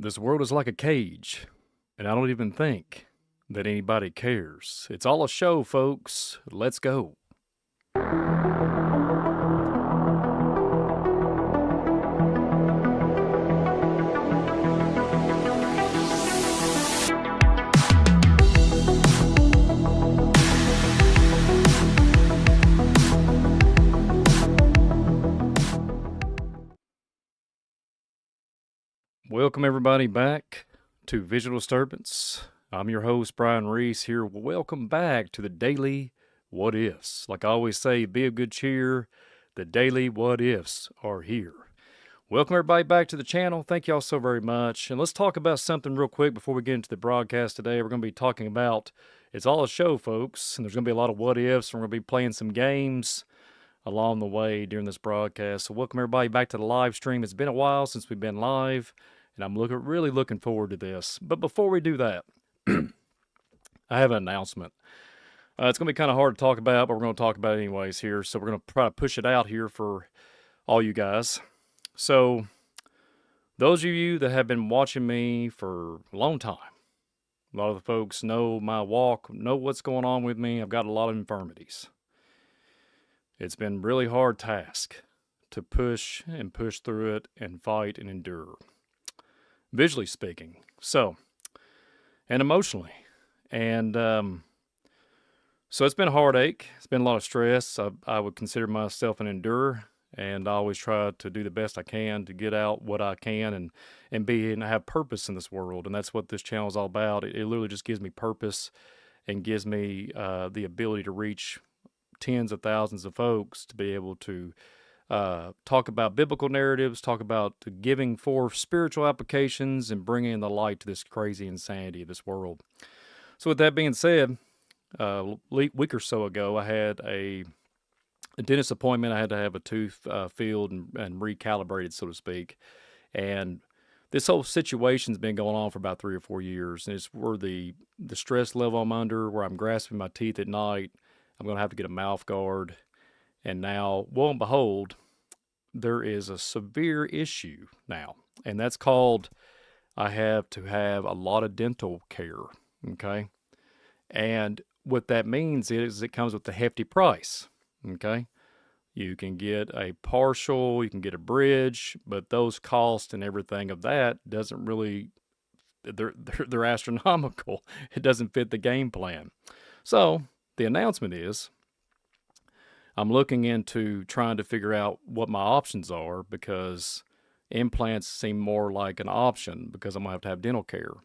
This world is like a cage, and I don't even think that anybody cares. It's all a show, folks. Let's go. Welcome, everybody, back to Visual Disturbance. I'm your host, Brian Reese, here. Welcome back to the Daily What Ifs. Like I always say, be of good cheer. The Daily What Ifs are here. Welcome, everybody, back to the channel. Thank y'all so very much. And let's talk about something real quick before we get into the broadcast today. We're going to be talking about, it's all a show, folks, and there's going to be a lot of what ifs. We're going to be playing some games along the way during this broadcast. So welcome, everybody, back to the live stream. It's been a while since we've been live, and I'm really looking forward to this. But before we do that, I have an announcement. It's going to be kind of hard to talk about, but we're going to talk about it anyways here. So we're going to try to push it out here for all you guys. So those of you that have been watching me for a long time, a lot of the folks know my walk, know what's going on with me. I've got a lot of infirmities. It's been a really hard task to push through it and fight and endure, visually speaking. So, and emotionally. And so it's been a heartache. It's been a lot of stress. I would consider myself an endurer, and I always try to do the best I can to get out what I can and have purpose in this world. And that's what this channel is all about. It literally just gives me purpose and gives me the ability to reach tens of thousands of folks, to be able to talk about biblical narratives, talk about giving for spiritual applications, and bringing the light to this crazy insanity of this world. So with that being said, a week or so ago, I had a dentist appointment. I had to have a tooth filled and recalibrated, so to speak. And this whole situation's been going on for about 3 or 4 years. And it's where the stress level I'm under, where I'm grasping my teeth at night. I'm going to have to get a mouth guard. And now, lo and behold, there is a severe issue now. And that's called, I have to have a lot of dental care. Okay. And what that means is it comes with a hefty price. Okay. You can get a partial, you can get a bridge, but those costs and everything of that doesn't really, they're astronomical. It doesn't fit the game plan. So the announcement is, I'm looking into trying to figure out what my options are, because implants seem more like an option, because I'm going to have dental care.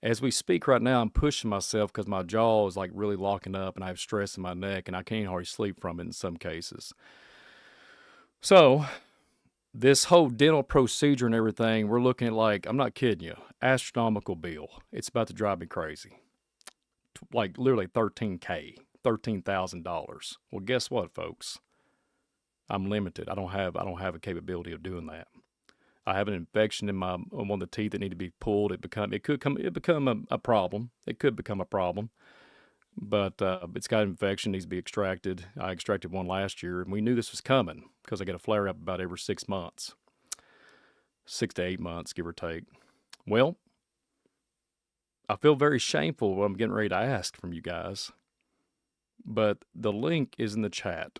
As we speak right now, I'm pushing myself because my jaw is like really locking up and I have stress in my neck and I can't hardly sleep from it in some cases. So this whole dental procedure and everything, we're looking at, like, I'm not kidding you, astronomical bill. It's about to drive me crazy. Like literally $13,000. $13,000. Well, guess what, folks? I'm limited. I don't have a capability of doing that. I have an infection in on one of the teeth that need to be pulled. It could become a problem. It could become a problem. But it's got an infection, needs to be extracted. I extracted one last year, and we knew this was coming because I get a flare up about every 6 months. 6 to 8 months, give or take. Well, I feel very shameful what I'm getting ready to ask from you guys. But the link is in the chat.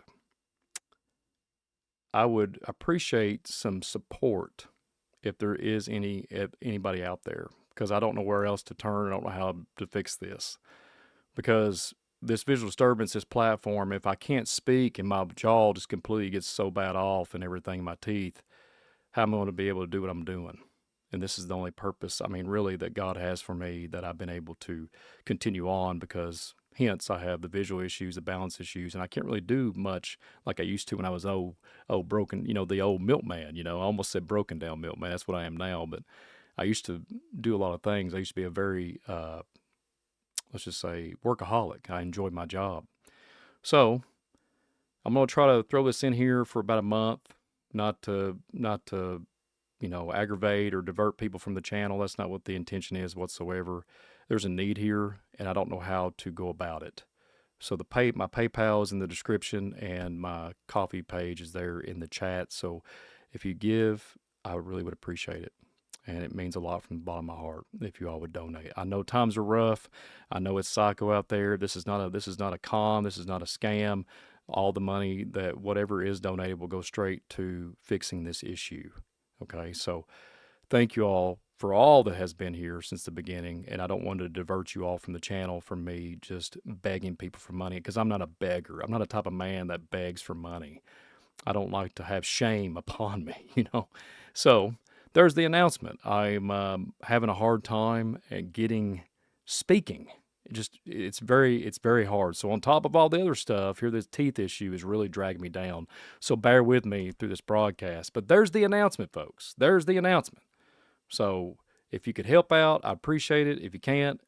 I would appreciate some support if there is anybody out there, because I don't know where else to turn. I don't know how to fix this, because this visual disturbance, this platform, if I can't speak and my jaw just completely gets so bad off and everything in my teeth, how am I going to be able to do what I'm doing? And this is the only purpose, really, that God has for me, that I've been able to continue on, because hence I have the visual issues, the balance issues, and I can't really do much like I used to when I was broken, the old milkman, I almost said broken down milkman. That's what I am now, but I used to do a lot of things. I used to be a very, let's just say, workaholic. I enjoyed my job. So I'm going to try to throw this in here for about a month, not to aggravate or divert people from the channel. That's not what the intention is whatsoever. There's a need here, and I don't know how to go about it. So my PayPal is in the description, and my coffee page is there in the chat. So if you give, I really would appreciate it. and it means a lot from the bottom of my heart if you all would donate. I know times are rough. I know it's psycho out there. This is not a con. This is not a scam. All the money that whatever is donated will go straight to fixing this issue. Okay, so thank you all for all that has been here since the beginning, and I don't want to divert you all from the channel from me just begging people for money, because I'm not a beggar. I'm not a type of man that begs for money. I don't like to have shame upon me, you know. So there's the announcement. I'm having a hard time at speaking. It's very hard. So on top of all the other stuff, here this teeth issue is really dragging me down. So bear with me through this broadcast. But there's the announcement, folks. There's the announcement. So if you could help out, I appreciate it. If you can't,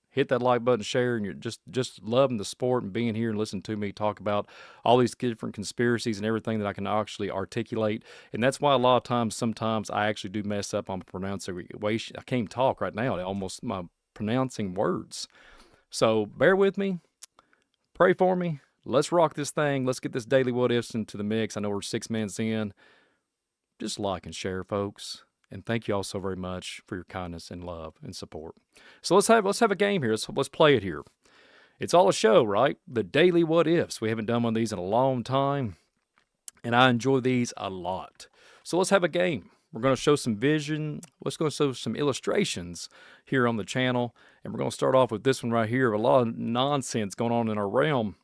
hit that like button, share, and you're just loving the sport and being here and listening to me talk about all these different conspiracies and everything that I can actually articulate. And that's why a lot of times, sometimes I actually do mess up on pronunciation. I can't even talk right now. Almost my pronouncing words. So bear with me. Pray for me. Let's rock this thing. Let's get this daily what ifs into the mix. I know we're 6 minutes in. Just like and share, folks. And thank you all so very much for your kindness and love and support. So let's have a game here. Let's play it here. It's all a show, right? The daily what ifs. We haven't done one of these in a long time, and I enjoy these a lot. So let's have a game. We're going to show some vision. Let's go show some illustrations here on the channel, and we're going to start off with this one right here. A lot of nonsense going on in our realm.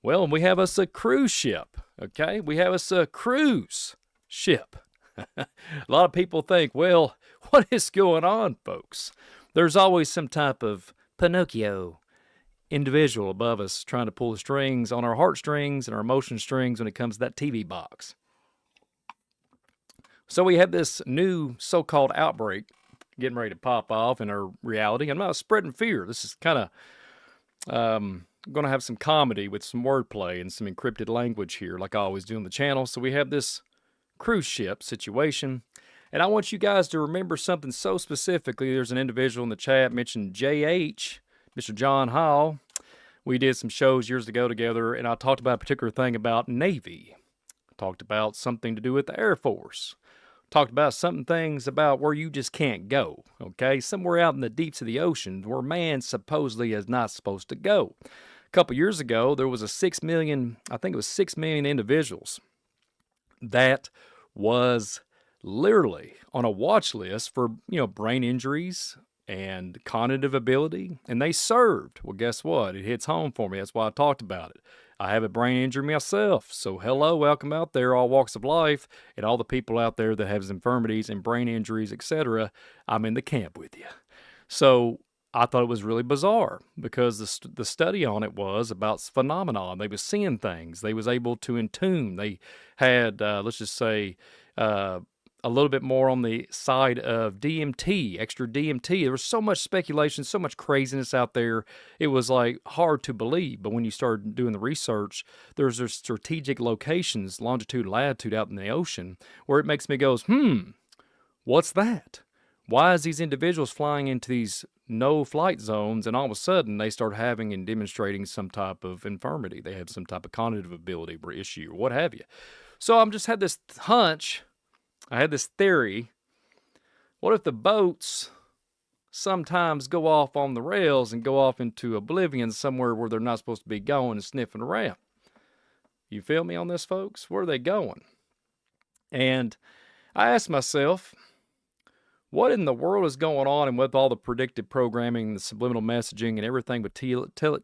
Well, we have us a cruise ship. Okay, we have us a cruise ship. A lot of people think, well, what is going on, folks? There's always some type of Pinocchio individual above us trying to pull the strings on our heartstrings and our emotion strings when it comes to that TV box. So we have this new so-called outbreak getting ready to pop off in our reality. I'm not spreading fear. This is kind of going to have some comedy with some wordplay and some encrypted language here, like I always do on the channel. So we have this cruise ship situation, and I want you guys to remember something so specifically. There's an individual in the chat mentioned JH, Mr. John Hall. We did some shows years ago together, and I talked about a particular thing about Navy. Talked about something to do with the Air Force. Talked about some things about where you just can't go, okay? Somewhere out in the deeps of the ocean where man supposedly is not supposed to go. A couple years ago, there was a 6 million, I think it was 6 million individuals that was literally on a watch list for, brain injuries and cognitive ability, and they served. Well, guess what? It hits home for me. That's why I talked about it. I have a brain injury myself, so hello, welcome out there, all walks of life, and all the people out there that have infirmities and brain injuries, etc. I'm in the camp with you. So I thought it was really bizarre because the study on it was about phenomenon. They was seeing things. They was able to intune. They had, let's just say, a little bit more on the side of DMT, extra DMT. There was so much speculation, so much craziness out there. It was like hard to believe. But when you started doing the research, there's strategic locations, longitude, latitude out in the ocean, where it makes me go, what's that? Why is these individuals flying into these no-flight zones, and all of a sudden they start having and demonstrating some type of infirmity? They have some type of cognitive ability or issue or what have you. So I just had this hunch. I had this theory. What if the boats sometimes go off on the rails and go off into oblivion somewhere where they're not supposed to be going and sniffing around? You feel me on this, folks? Where are they going? And I asked myself, what in the world is going on, and with all the predictive programming, the subliminal messaging, and everything with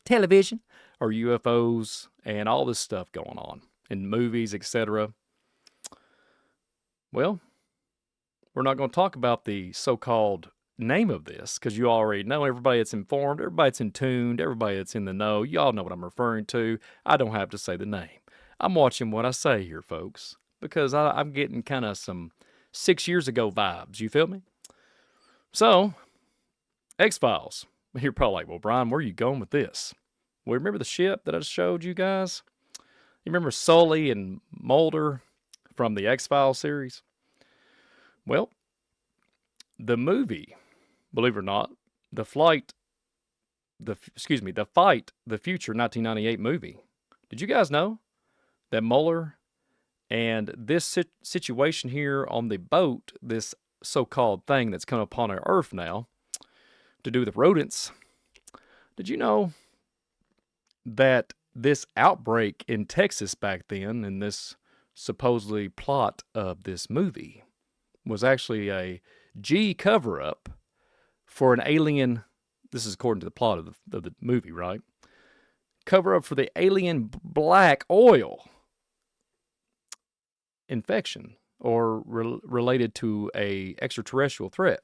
television or UFOs and all this stuff going on in movies, etc.? Well, we're not going to talk about the so-called name of this because you already know. Everybody that's informed, everybody that's in tuned, everybody that's in the know, y'all know what I'm referring to. I don't have to say the name. I'm watching what I say here, folks, because I'm getting kind of some 6 years ago vibes. You feel me? So, X-Files. You're probably like, well, Brian, where are you going with this? Well, remember the ship that I showed you guys? You remember Sully and Mulder from the X-Files series? Well, the movie, believe it or not, the Fight, the Future 1998 movie. Did you guys know that Mueller and this situation here on the boat, this so-called thing that's come upon our earth now to do with rodents. Did you know that this outbreak in Texas back then, in this supposedly plot of this movie, was actually a G cover-up for an alien? This is according to the plot of the movie, right? Cover up for the alien black oil infection, or related to a extraterrestrial threat.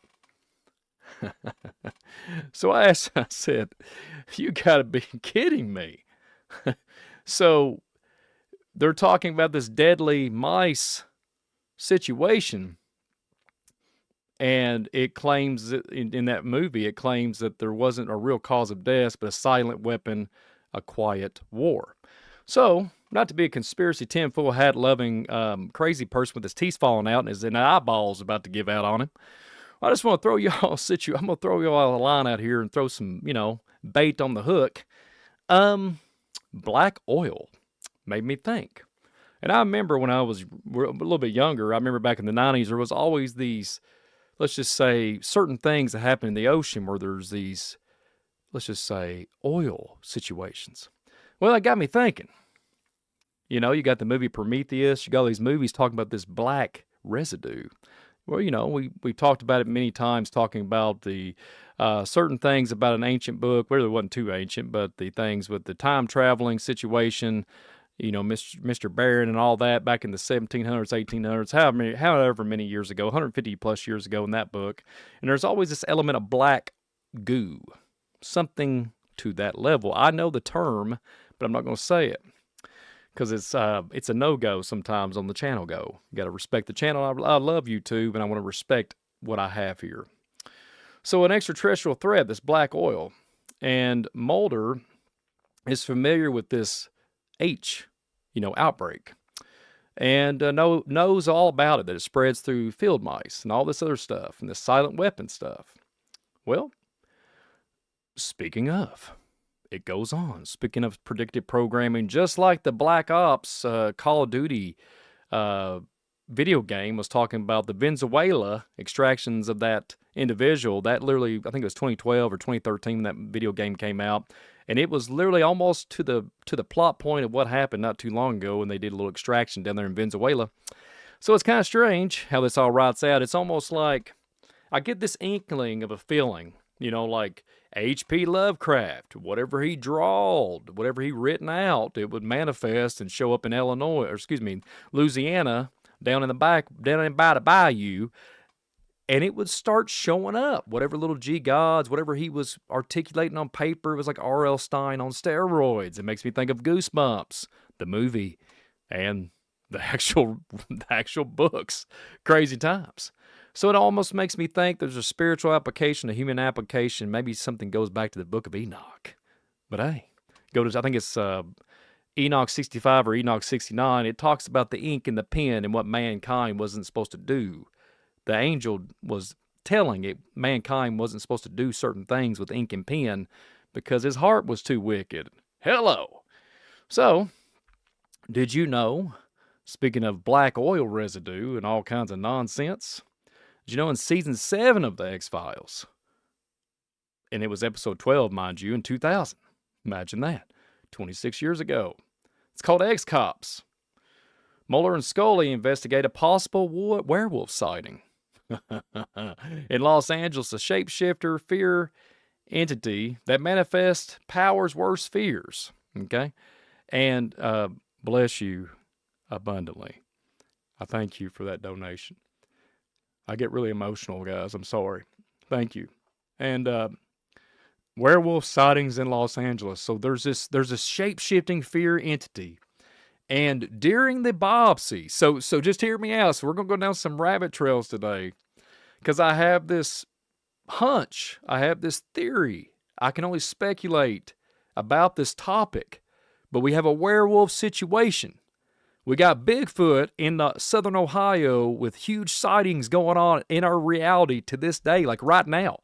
So I said, you gotta be kidding me. So they're talking about this deadly mice situation, and it claims that in that movie, it claims that there wasn't a real cause of death, but a silent weapon, a quiet war. So, not to be a conspiracy tinfoil hat loving crazy person with his teeth falling out and his eyeballs about to give out on him, I just want to throw y'all I'm gonna throw y'all a line out here and throw some, bait on the hook. Black oil made me think. And I remember when I was a little bit younger, I remember back in the 90s, there was always these, let's just say, certain things that happen in the ocean where there's these, let's just say, oil situations. Well, that got me thinking. You got the movie Prometheus. You got all these movies talking about this black residue. Well, we've talked about it many times, talking about the certain things about an ancient book. Well, it wasn't too ancient, but the things with the time traveling situation, Mr. Barron and all that back in the 1700s, 1800s, however many years ago, 150 plus years ago in that book. And there's always this element of black goo, something to that level. I know the term, but I'm not going to say it, because it's a no-go sometimes on the channel go. You got to respect the channel. I love YouTube, and I want to respect what I have here. So an extraterrestrial threat, this black oil. And Mulder is familiar with this outbreak. And knows all about it, that it spreads through field mice and all this other stuff, and this silent weapon stuff. Well, speaking of, it goes on. Speaking of predictive programming, just like the Black Ops Call of Duty video game was talking about the Venezuela extractions of that individual, that literally, I think it was 2012 or 2013 when that video game came out, and it was literally almost to the plot point of what happened not too long ago when they did a little extraction down there in Venezuela. So it's kind of strange how this all writes out. It's almost like I get this inkling of a feeling, like H.P. Lovecraft, whatever he drawed, whatever he written out, it would manifest and show up in Louisiana, down by the bayou, and it would start showing up. Whatever little G gods, whatever he was articulating on paper, it was like R.L. Stein on steroids. It makes me think of Goosebumps, the movie, and the actual books. Crazy times. So it almost makes me think there's a spiritual application, a human application. Maybe something goes back to the book of Enoch. But hey, I think it's Enoch 65 or Enoch 69. It talks about the ink and the pen and what mankind wasn't supposed to do. The angel was telling it mankind wasn't supposed to do certain things with ink and pen because his heart was too wicked. Hello. So, did you know, speaking of black oil residue and all kinds of nonsense, did you know in season 7 of the X-Files, and it was episode 12, mind you, in 2000. Imagine that. 26 years ago. It's called X-Cops. Mulder and Scully investigate a possible werewolf sighting. In Los Angeles, a shapeshifter fear entity that manifests powers worst fears. Okay? And bless you abundantly. I thank you for that donation. I get really emotional, guys. I'm sorry. Thank you. And werewolf sightings in Los Angeles. So there's a shape-shifting fear entity. And during the biopsy, so just hear me out. So we're going to go down some rabbit trails today, because I have this hunch. I have this theory. I can only speculate about this topic. But we have a werewolf situation. We got Bigfoot in southern Ohio with huge sightings going on in our reality to this day, like right now.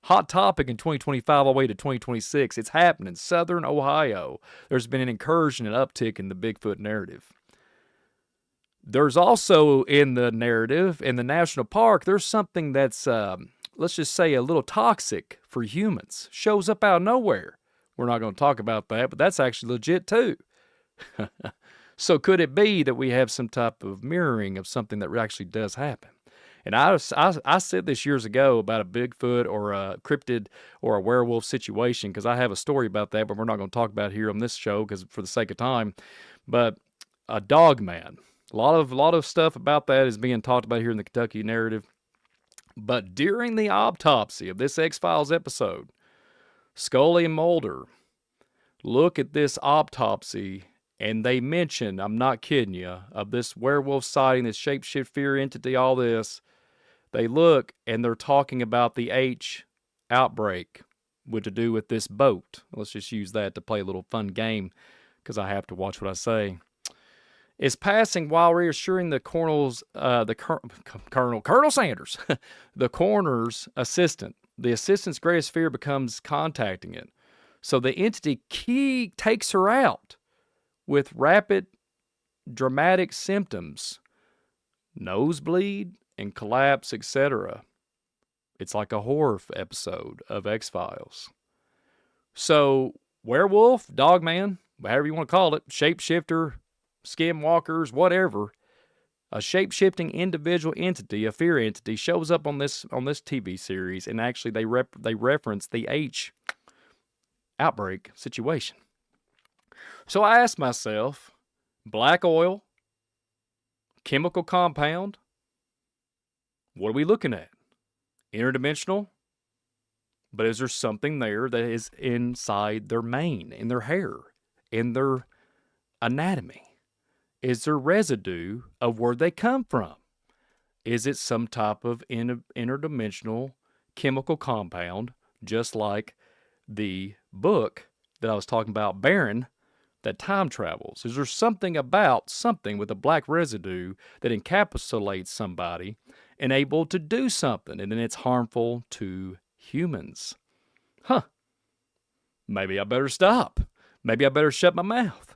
Hot topic in 2025 all the way to 2026. It's happening. Southern Ohio. There's been an incursion and uptick in the Bigfoot narrative. There's also in the narrative, in the national park, there's something that's, let's just say, a little toxic for humans. Shows up out of nowhere. We're not going to talk about that, but that's actually legit too. So could it be that we have some type of mirroring of something that actually does happen? And I said this years ago about a Bigfoot or a cryptid or a werewolf situation because I have a story about that, but we're not going to talk about it here on this show because for the sake of time. But a dog man, a lot of stuff about that is being talked about here in the Kentucky narrative. But during the autopsy of this X-Files episode, Scully and Mulder look at this autopsy and they mention, I'm not kidding you, of this werewolf sighting, this shapeshift fear entity, all this. They look and they're talking about the H outbreak with to do with this boat. Let's just use that to play a little fun game because I have to watch what I say. Is passing while reassuring the Colonel Sanders, the coroner's assistant. The assistant's greatest fear becomes contacting it. So the entity Ky takes her out with rapid, dramatic symptoms, nosebleed and collapse, etc. It's like a horror episode of X-Files. So werewolf, dogman, however you want to call it, shapeshifter, skinwalkers, whatever, a shape-shifting individual entity, a fear entity, shows up on this TV series, and actually they reference the H outbreak situation. So I asked myself, black oil, chemical compound, what are we looking at? Interdimensional? But is there something there that is inside their mane, in their hair, in their anatomy? Is there residue of where they come from? Is it some type of interdimensional chemical compound, just like the book that I was talking about, Baron, that time travels? Is there something about something with a black residue that encapsulates somebody and able to do something, and then it's harmful to humans? Maybe I better stop. Maybe I better shut my mouth.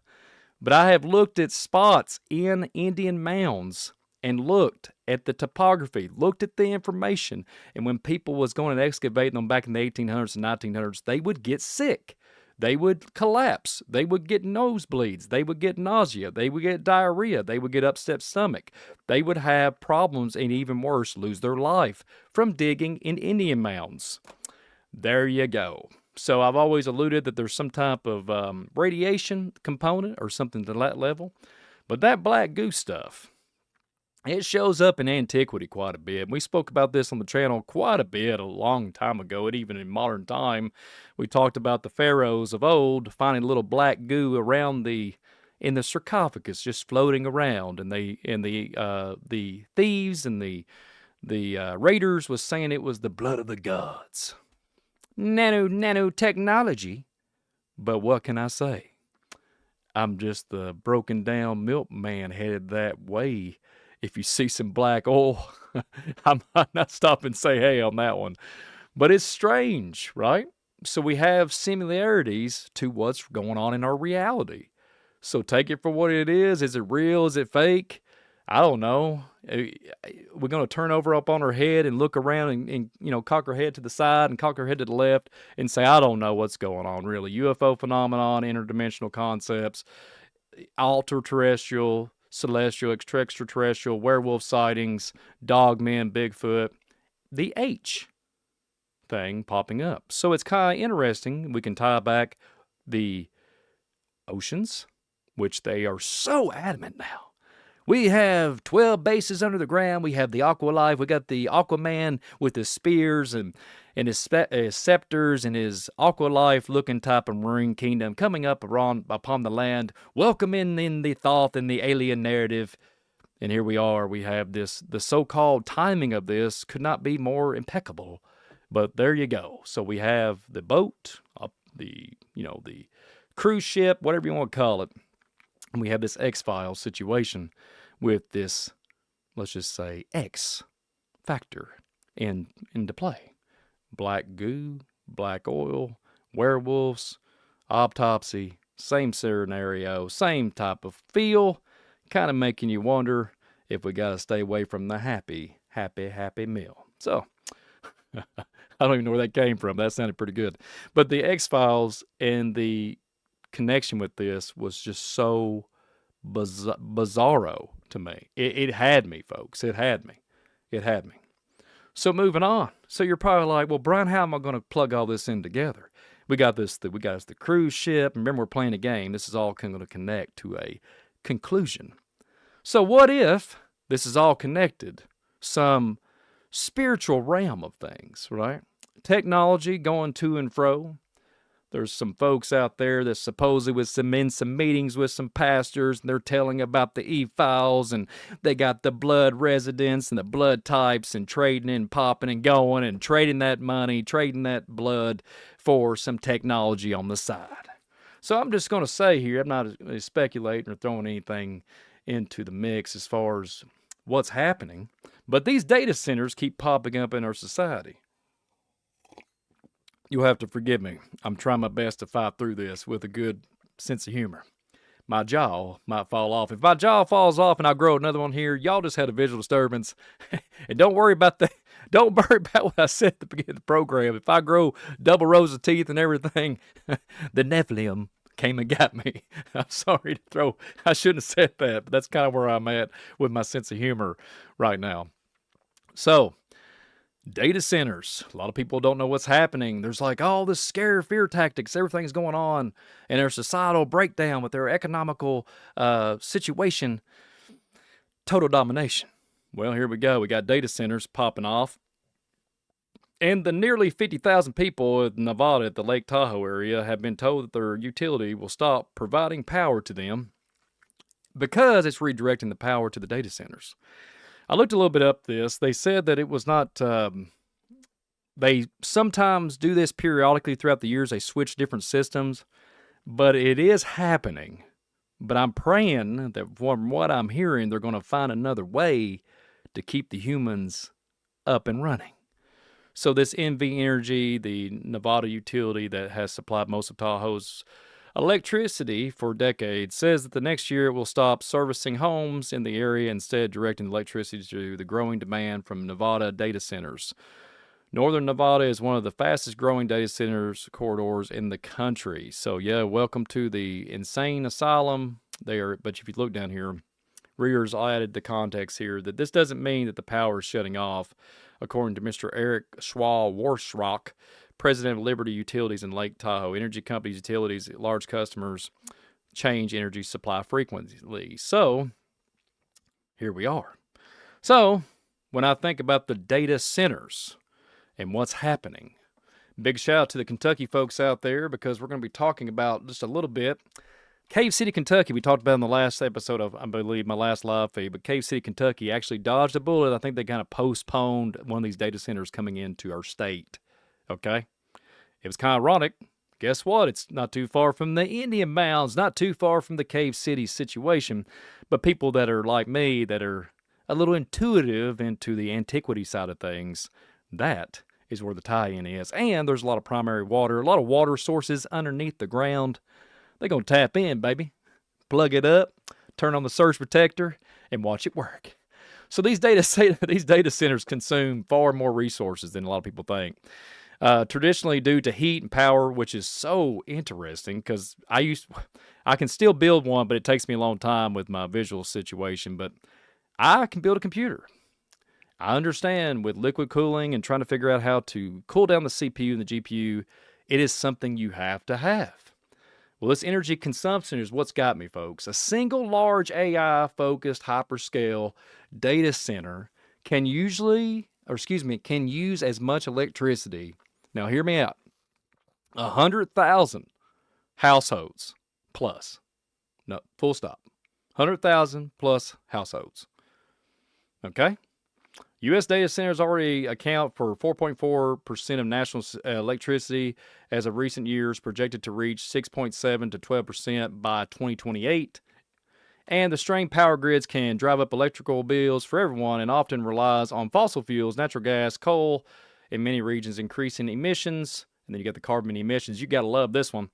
But I have looked at spots in Indian mounds and looked at the topography, looked at the information, and when people was going and excavating them back in the 1800s and 1900s, they would get sick. They would collapse. They would get nosebleeds. They would get nausea. They would get diarrhea. They would get upset stomach. They would have problems and even worse, lose their life from digging in Indian mounds. There you go. So I've always alluded that there's some type of radiation component or something to that level. But that black goo stuff, it shows up in antiquity quite a bit. We spoke about this on the channel quite a bit a long time ago, and even in modern time. We talked about the pharaohs of old finding little black goo around in the sarcophagus, just floating around, and the thieves and the raiders was saying it was the blood of the gods. Nanotechnology. But what can I say? I'm just the broken down milkman headed that way. If you see some black oil, I might not stop and say hey on that one. But it's strange, right? So we have similarities to what's going on in our reality. So take it for what it is. Is it real? Is it fake? I don't know. We're going to turn over up on our head and look around and cock our head to the side and cock our head to the left and say, I don't know what's going on really. UFO phenomenon, interdimensional concepts, alter-terrestrial, celestial, extraterrestrial, werewolf sightings, dogmen, Bigfoot, the H thing popping up. So it's kind of interesting. We can tie back the oceans, which they are so adamant now. We have 12 bases under the ground. We have the Aqua Life. We got the Aquaman with his spears and his scepters and his Aqua Life looking type of marine kingdom coming up upon the land, welcoming in the Thoth and the alien narrative. And here we are. We have this, the so-called timing of this could not be more impeccable. But there you go. So we have the boat, the cruise ship, whatever you want to call it. And we have this X-Files situation with this, let's just say, X factor into play. Black goo, black oil, werewolves, autopsy, same scenario, same type of feel, kind of making you wonder, if we got to stay away from the happy, happy, happy meal. So, I don't even know where that came from. That sounded pretty good. But the X-Files and the connection with this was just so bizarro to me. It had me, folks. It had me. It had me. So moving on. So you're probably like, well, Brian, how am I going to plug all this in together? We got the cruise ship. Remember, we're playing a game. This is all going to connect to a conclusion. So what if this is all connected? Some spiritual realm of things, right? Technology going to and fro. There's some folks out there that supposedly was in some meetings with some pastors, and they're telling about the E-files, and they got the blood residents and the blood types, and trading and popping and going, and trading that money, trading that blood for some technology on the side. So I'm just going to say here, I'm not speculating or throwing anything into the mix as far as what's happening, but these data centers keep popping up in our society. You'll have to forgive me. I'm trying my best to fight through this with a good sense of humor. My jaw might fall off. If my jaw falls off and I grow another one here, y'all just had a visual disturbance. And don't worry about what I said at the beginning of the program. If I grow double rows of teeth and everything, the Nephilim came and got me. I'm sorry I shouldn't have said that, but that's kind of where I'm at with my sense of humor right now. So, data centers. A lot of people don't know what's happening. There's like all this scare, fear tactics. Everything's going on in their societal breakdown with their economical situation. Total domination. Well, here we go. We got data centers popping off. And the nearly 50,000 people in Nevada at the Lake Tahoe area have been told that their utility will stop providing power to them because it's redirecting the power to the data centers. I looked a little bit up this. They said that it was not, they sometimes do this periodically throughout the years. They switch different systems, but it is happening. But I'm praying that from what I'm hearing, they're going to find another way to keep the humans up and running. So this NV Energy, the Nevada utility that has supplied most of Tahoe's electricity for decades, says that the next year it will stop servicing homes in the area, instead directing electricity to the growing demand from Nevada data centers. Northern Nevada is one of the fastest growing data centers corridors in the country. So yeah, welcome to the insane asylum there. But if you look down here, Rears added the context here that this doesn't mean that the power is shutting off. According to Mr. Eric Schwa-Warsrock, president of Liberty Utilities in Lake Tahoe, energy companies, utilities, large customers change energy supply frequently. So, here we are. So, when I think about the data centers and what's happening, big shout out to the Kentucky folks out there, because we're going to be talking about just a little bit. Cave City, Kentucky, we talked about in the last episode of, I believe, my last live feed, but Cave City, Kentucky actually dodged a bullet. I think they kind of postponed one of these data centers coming into our state. Okay? It was kind of ironic. Guess what? It's not too far from the Indian Mounds, not too far from the Cave City situation, but people that are like me, that are a little intuitive into the antiquity side of things, that is where the tie-in is. And there's a lot of primary water, a lot of water sources underneath the ground. They're going to tap in, baby. Plug it up, turn on the surge protector, and watch it work. So these data centers consume far more resources than a lot of people think. Traditionally due to heat and power, which is so interesting, because I can still build one, but it takes me a long time with my visual situation. But I can build a computer. I understand with liquid cooling and trying to figure out how to cool down the CPU and the GPU, it is something you have to have. Well, this energy consumption is what's got me, folks. A single large AI-focused hyperscale data center can use as much electricity. Now, hear me out. 100,000 households plus. No, full stop. 100,000 plus households. Okay? U.S. data centers already account for 4.4% of national electricity as of recent years, projected to reach 6.7 to 12% by 2028. And the strained power grids can drive up electrical bills for everyone, and often relies on fossil fuels, natural gas, coal, in many regions, increasing emissions. And then you got the carbon emissions. You got to love this one.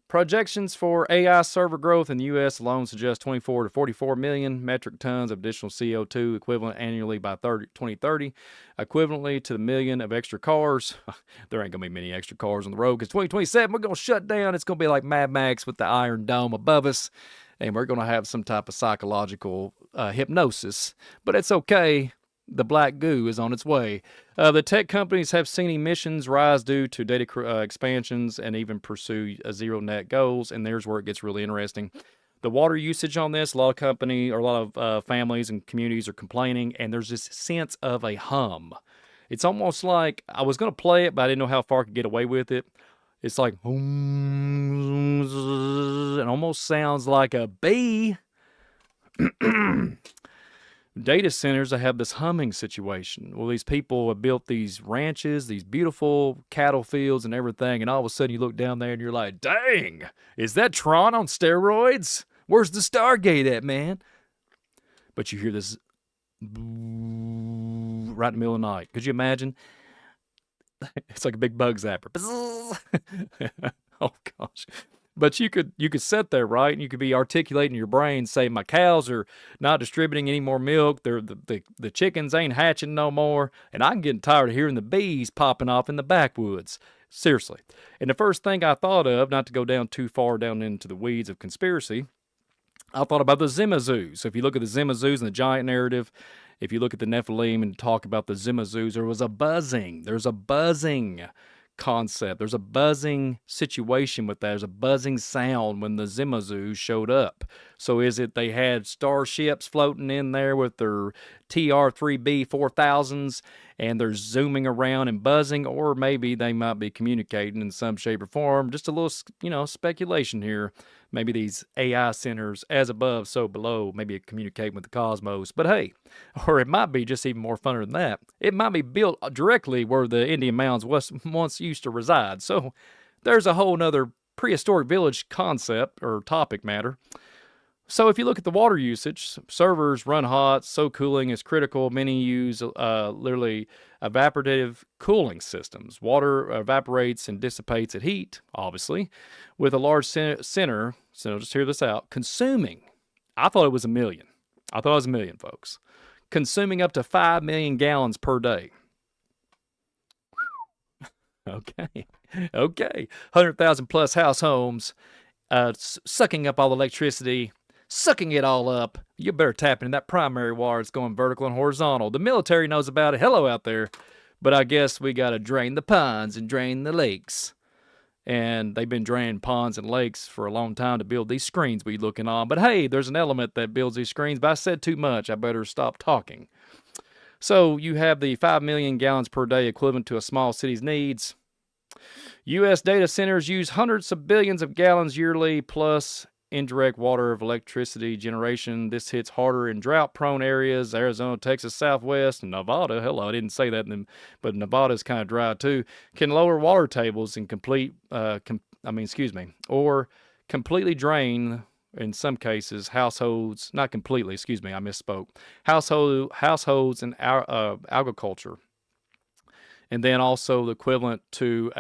Projections for AI server growth in the U.S. alone suggest 24 to 44 million metric tons of additional CO2 equivalent annually by 2030, equivalently to the million of extra cars. There ain't going to be many extra cars on the road because 2027, we're going to shut down. It's going to be like Mad Max with the Iron Dome above us, and we're going to have some type of psychological hypnosis. But it's okay. The black goo is on its way. The tech companies have seen emissions rise due to data expansions and even pursue zero net goals. And there's where it gets really interesting. The water usage on this, a lot of families and communities are complaining, and there's this sense of a hum. It's almost like I was going to play it, but I didn't know how far I could get away with it. It's like, it almost sounds like a bee. Data centers, I have this humming situation. Well, these people have built these ranches, these beautiful cattle fields and everything, and all of a sudden you look down there and you're like, dang, is that Tron on steroids? Where's the Stargate at, man? But you hear this right in the middle of the night. Could you imagine? It's like a big bug zapper. Oh, gosh. But you could sit there, right, and you could be articulating your brain, say, my cows are not distributing any more milk, the chickens ain't hatching no more, and I'm getting tired of hearing the bees popping off in the backwoods. Seriously. And the first thing I thought of, not to go down too far down into the weeds of conspiracy, I thought about the Zimmazoos. So if you look at the Zimmazoos and the giant narrative, if you look at the Nephilim and talk about the Zimmazoos, there was a buzzing. There's a buzzing concept. There's a buzzing situation with that. There's a buzzing sound when the Zimmazoos showed up. So is it they had starships floating in there with their TR-3B 4000s and they're zooming around and buzzing, or maybe they might be communicating in some shape or form? Just a little, speculation here. Maybe these AI centers, as above, so below, maybe communicating with the cosmos. But hey, or it might be just even more funner than that. It might be built directly where the Indian mounds once used to reside. So there's a whole nother prehistoric village concept or topic matter. So if you look at the water usage, servers run hot, so cooling is critical. Many use literally evaporative cooling systems. Water evaporates and dissipates at heat, obviously, with a large center, so just hear this out, consuming, I thought it was 1 million. I thought it was 1 million, folks. Consuming up to 5 million gallons per day. Okay. 100,000 plus house homes, sucking up all the electricity, sucking it all up. You better tap into that primary wire. It's going vertical and horizontal. The military knows about it. Hello out there. But I guess we got to drain the ponds and drain the lakes. And they've been draining ponds and lakes for a long time to build these screens we looking on. But hey, there's an element that builds these screens. But I said too much. I better stop talking. So you have the 5 million gallons per day equivalent to a small city's needs. U.S. data centers use hundreds of billions of gallons yearly, plus indirect water of electricity generation. This hits harder in drought-prone areas, Arizona, Texas, Southwest, and Nevada. Hello, I didn't say that, but Nevada's kind of dry too. Can lower water tables and or completely drain, in some cases, households. Not completely, I misspoke. Households and agriculture. And then also the equivalent to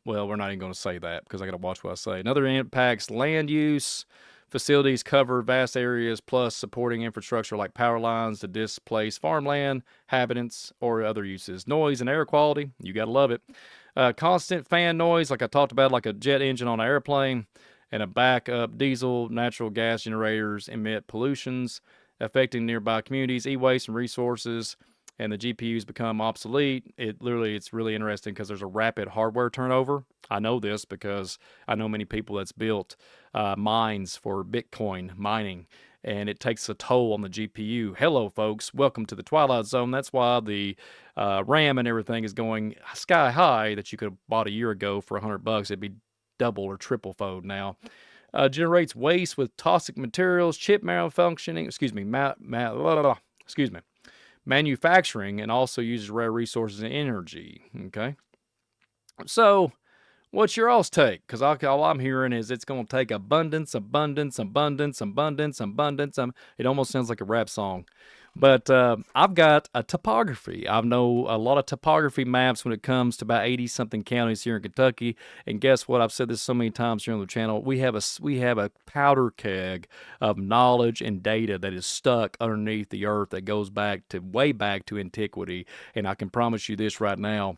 we're not even going to say that because I got to watch what I say. Another impacts land use. Facilities cover vast areas, plus supporting infrastructure like power lines to displace farmland, habitants, or other uses. Noise and air quality, you got to love it. Constant fan noise, like I talked about, like a jet engine on an airplane, and a backup diesel, natural gas generators emit pollutions, affecting nearby communities, e-waste and resources. And the GPUs become obsolete. It's really interesting because there's a rapid hardware turnover. I know this because I know many people that's built mines for Bitcoin mining, and it takes a toll on the GPU. Hello, folks. Welcome to the Twilight Zone. That's why the RAM and everything is going sky high that you could have bought a year ago for $100. It'd be double or triple fold now. Generates waste with toxic materials, chip malfunctioning, manufacturing, and also uses rare resources and energy. Okay, so what's your all's take? Because all I'm hearing is it's going to take abundance. It almost sounds like a rap song. But I've got a topography. I know a lot of topography maps when it comes to about 80 something counties here in Kentucky. And guess what? I've said this so many times here on the channel. We have a powder keg of knowledge and data that is stuck underneath the earth that goes back to way back to antiquity. And I can promise you this right now,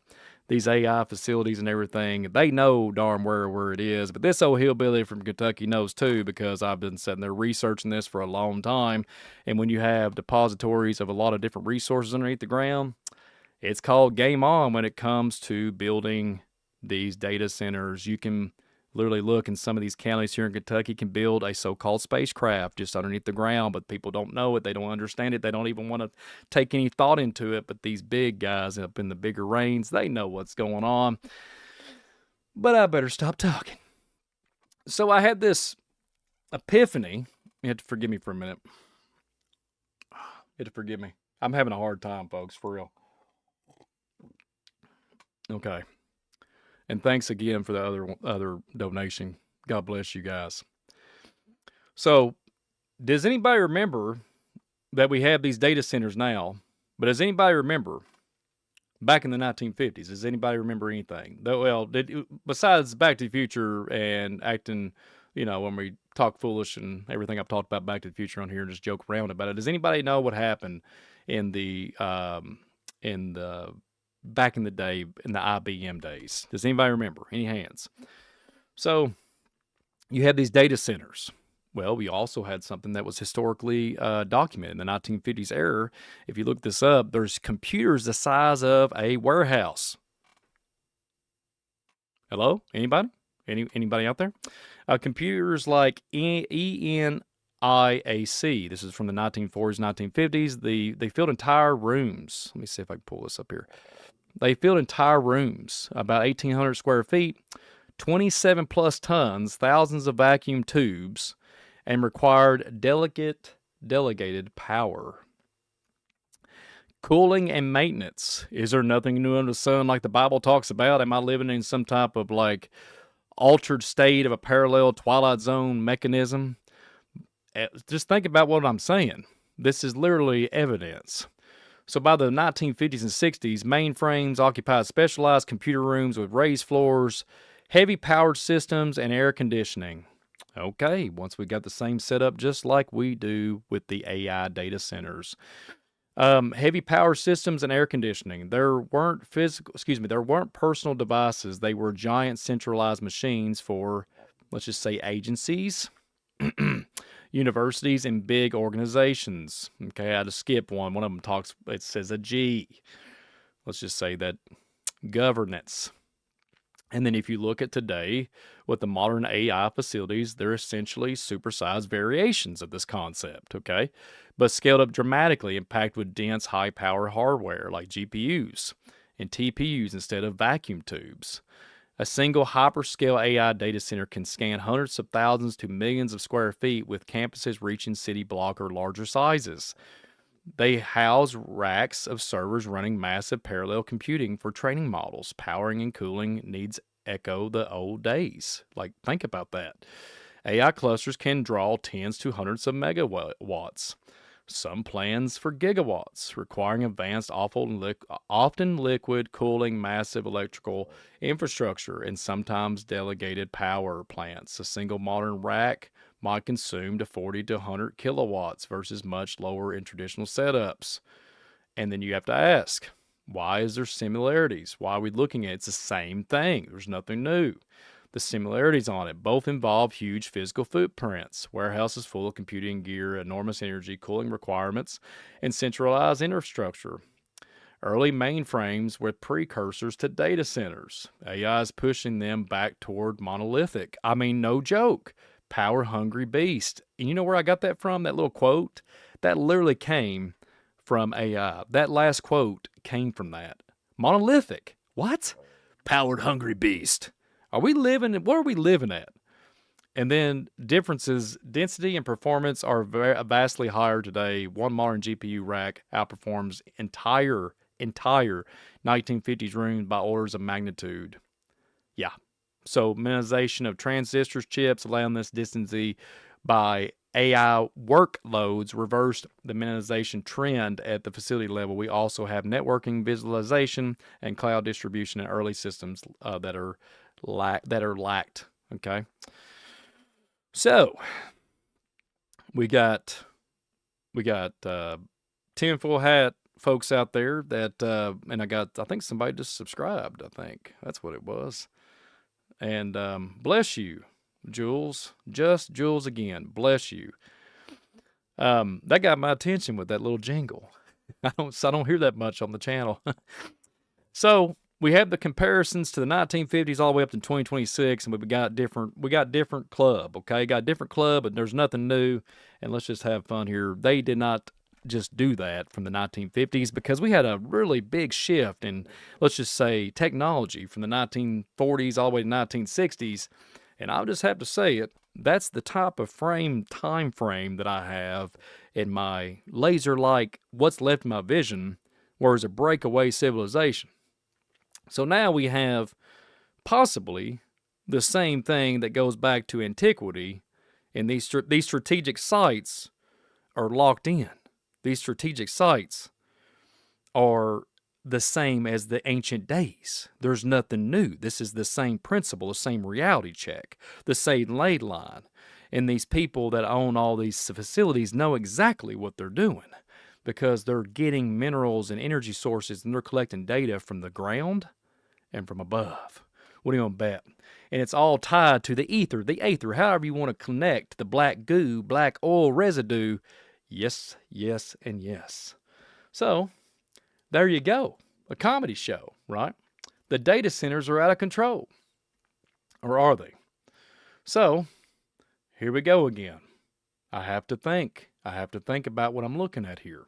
these AI facilities and everything, they know darn where it is. But this old hillbilly from Kentucky knows too, because I've been sitting there researching this for a long time. And when you have depositories of a lot of different resources underneath the ground, it's called game on when it comes to building these data centers. You can literally look in some of these counties here in Kentucky can build a so-called spacecraft just underneath the ground, but people don't know it. They don't understand it. They don't even want to take any thought into it. But these big guys up in the bigger reigns, they know what's going on. But I better stop talking. So I had this epiphany. You have to forgive me for a minute. You have to forgive me. I'm having a hard time, folks, for real. Okay. And thanks again for the other donation. God bless you guys. So, does anybody remember that we have these data centers now? But does anybody remember back in the 1950s? Does anybody remember anything? Well, besides Back to the Future and acting, when we talk foolish and everything I've talked about Back to the Future on here and just joke around about it. Does anybody know what happened in the back in the day, in the IBM days? Does anybody remember? Any hands? So you had these data centers. Well, we also had something that was historically documented in the 1950s era. If you look this up, there's computers the size of a warehouse. Hello? Anybody? Anybody out there? Computers like ENIAC. This is from the 1940s, 1950s. They filled entire rooms. Let me see if I can pull this up here. They filled entire rooms, about 1,800 square feet, 27 plus tons, thousands of vacuum tubes, and required delegated power. Cooling and maintenance. Is there nothing new under the sun like the Bible talks about? Am I living in some type of altered state of a parallel Twilight Zone mechanism? Just think about what I'm saying. This is literally evidence. So by the 1950s and 60s, mainframes occupied specialized computer rooms with raised floors, heavy powered systems, and air conditioning. Okay, once we got the same setup just like we do with the AI data centers. Heavy power systems and air conditioning. There weren't personal devices. They were giant centralized machines for, let's just say, agencies, universities, and big organizations. Okay, I had to skip one. One of them it says a G. Let's just say that governance. And then if you look at today with the modern AI facilities, they're essentially supersized variations of this concept, okay? But scaled up dramatically and packed with dense high-power hardware like GPUs and TPUs instead of vacuum tubes. A single hyperscale AI data center can scan hundreds of thousands to millions of square feet with campuses reaching city block or larger sizes. They house racks of servers running massive parallel computing for training models. Powering and cooling needs echo the old days. Think about that. AI clusters can draw tens to hundreds of megawatts. Some plans for gigawatts, requiring advanced, often liquid cooling, massive electrical infrastructure, and sometimes delegated power plants. A single modern rack might consume to 40 to 100 kilowatts versus much lower in traditional setups. And then you have to ask, why is there similarities? Why are we looking at it? It's the same thing. There's nothing new. The similarities on it both involve huge physical footprints, warehouses full of computing gear, enormous energy cooling requirements, and centralized infrastructure. Early mainframes were precursors to data centers. AI is pushing them back toward monolithic. I mean, no joke. Power-hungry beast. And you know where I got that from? That little quote? That literally came from AI. That last quote came from that. Monolithic. What? Powered-hungry beast. What are we living at? And then differences, density and performance are vastly higher today. One modern GPU rack outperforms entire 1950s room by orders of magnitude. Yeah. So minimization of transistors chips allowing this density by AI workloads reversed the minimization trend at the facility level. We also have networking, visualization, and cloud distribution in early systems that are lacked. Okay, so we got tinfoil hat folks out there that and I think somebody just subscribed. I think that's what it was. And bless you, Jules. Just Jules again. Bless you. That got my attention with that little jingle. I don't hear that much on the channel. So we have the comparisons to the 1950s all the way up to 2026, and we got different club. Okay, got a different club, but there's nothing new. And let's just have fun here. They did not just do that from the 1950s because we had a really big shift in, let's just say, technology from the 1940s all the way to 1960s. And I'll just have to say it, that's the type of time frame that I have in my laser-like what's left in my vision, whereas a breakaway civilization. So now we have possibly the same thing that goes back to antiquity, and these strategic sites are locked in. These strategic sites are the same as the ancient days. There's nothing new. This is the same principle, the same reality check, the same ley line. And these people that own all these facilities know exactly what they're doing because they're getting minerals and energy sources and they're collecting data from the ground and from above. What do you want to bet? And it's all tied to the aether, however you want to connect the black goo, black oil residue. Yes, yes, and yes. So, there you go. A comedy show, right? The data centers are out of control. Or are they? So, here we go again. I have to think about what I'm looking at here.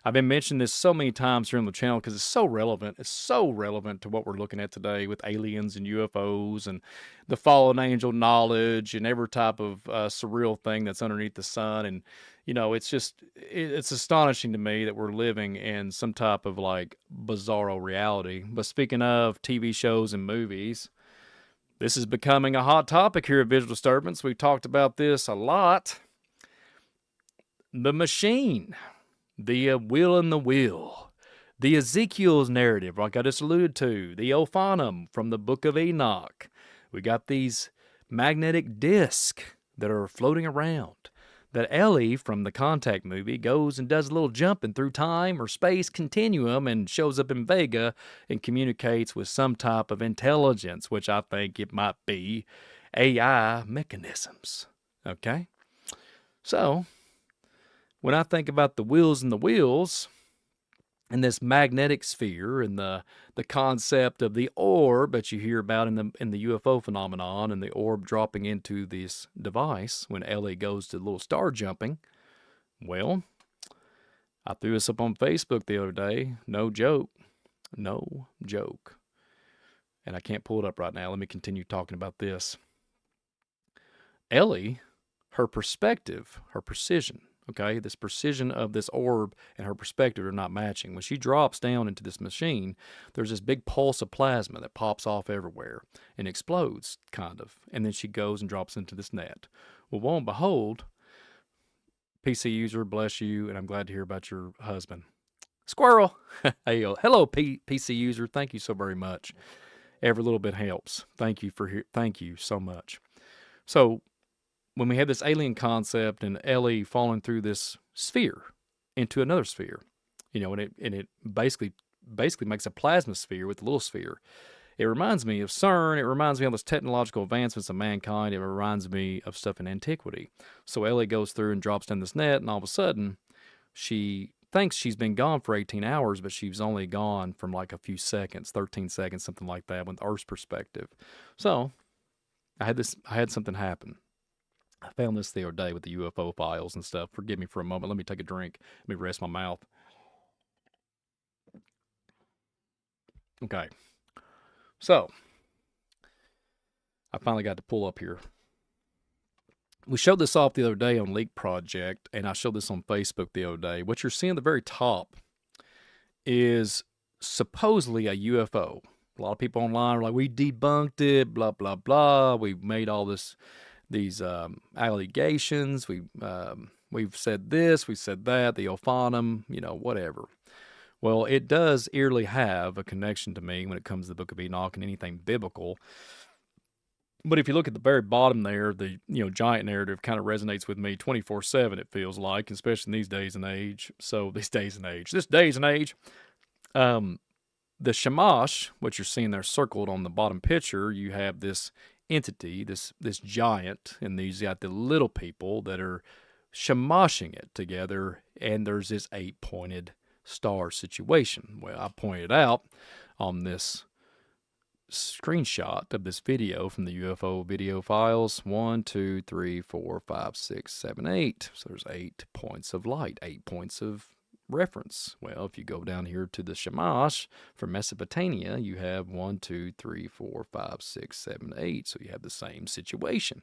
I've been mentioning this so many times here on the channel because it's so relevant. It's so relevant to what we're looking at today with aliens and UFOs and the fallen angel knowledge and every type of surreal thing that's underneath the sun. And, you know, it's astonishing to me that we're living in some type of like bizarro reality. But speaking of TV shows and movies, this is becoming a hot topic here at Visual Disturbance. We've talked about this a lot. The machine. The will and the will, the Ezekiel's narrative, like I just alluded to, the Ophanum from the Book of Enoch. We got these magnetic discs that are floating around. That Ellie from the Contact movie goes and does a little jumping through time or space continuum and shows up in Vega and communicates with some type of intelligence, which I think it might be AI mechanisms. Okay? So, when I think about the wheels and the wheels and this magnetic sphere and the concept of the orb that you hear about in the UFO phenomenon and the orb dropping into this device when Ellie goes to the little star jumping, well, I threw this up on Facebook the other day. No joke. No joke. And I can't pull it up right now. Let me continue talking about this. Ellie, her perspective, her precision, okay, this precision of this orb and her perspective are not matching. When she drops down into this machine, there's this big pulse of plasma that pops off everywhere and explodes, kind of. And then she goes and drops into this net. Well, lo and behold, PC user, bless you, and I'm glad to hear about your husband. Squirrel! Hey, hello, PC user. Thank you so very much. Every little bit helps. Thank you so much. So, when we have this alien concept and Ellie falling through this sphere into another sphere, you know, and it basically makes a plasma sphere with a little sphere. It reminds me of CERN. It reminds me of those technological advancements of mankind. It reminds me of stuff in antiquity. So Ellie goes through and drops down this net, and all of a sudden, she thinks she's been gone for 18 hours, but she's only gone from like a few seconds, 13 seconds, something like that, with Earth's perspective. So I had something happen. I found this the other day with the UFO files and stuff. Forgive me for a moment. Let me take a drink. Let me rest my mouth. Okay. So, I finally got to pull up here. We showed this off the other day on Leak Project, and I showed this on Facebook the other day. What you're seeing at the very top is supposedly a UFO. A lot of people online are like, we debunked it, blah, blah, blah. We made all this these allegations. We've said this, we've said that, the Ophanum, whatever. Well, it does eerily have a connection to me when it comes to the Book of Enoch and anything biblical. But if you look at the very bottom there, the giant narrative kind of resonates with me 24/7. It feels like, especially in these days and age. This days and age. The Shamash, what you're seeing there circled on the bottom picture, you have this entity, this giant, and these got the little people that are shamashing it together, and there's this 8-pointed star situation. Well, I pointed out on this screenshot of this video from the UFO video files 1, 2, 3, 4, 5, 6, 7, 8. So there's 8 points of light, 8 points of reference. Well, if you go down here to the Shamash from Mesopotamia, you have 1, 2, 3, 4, 5, 6, 7, 8. So you have the same situation.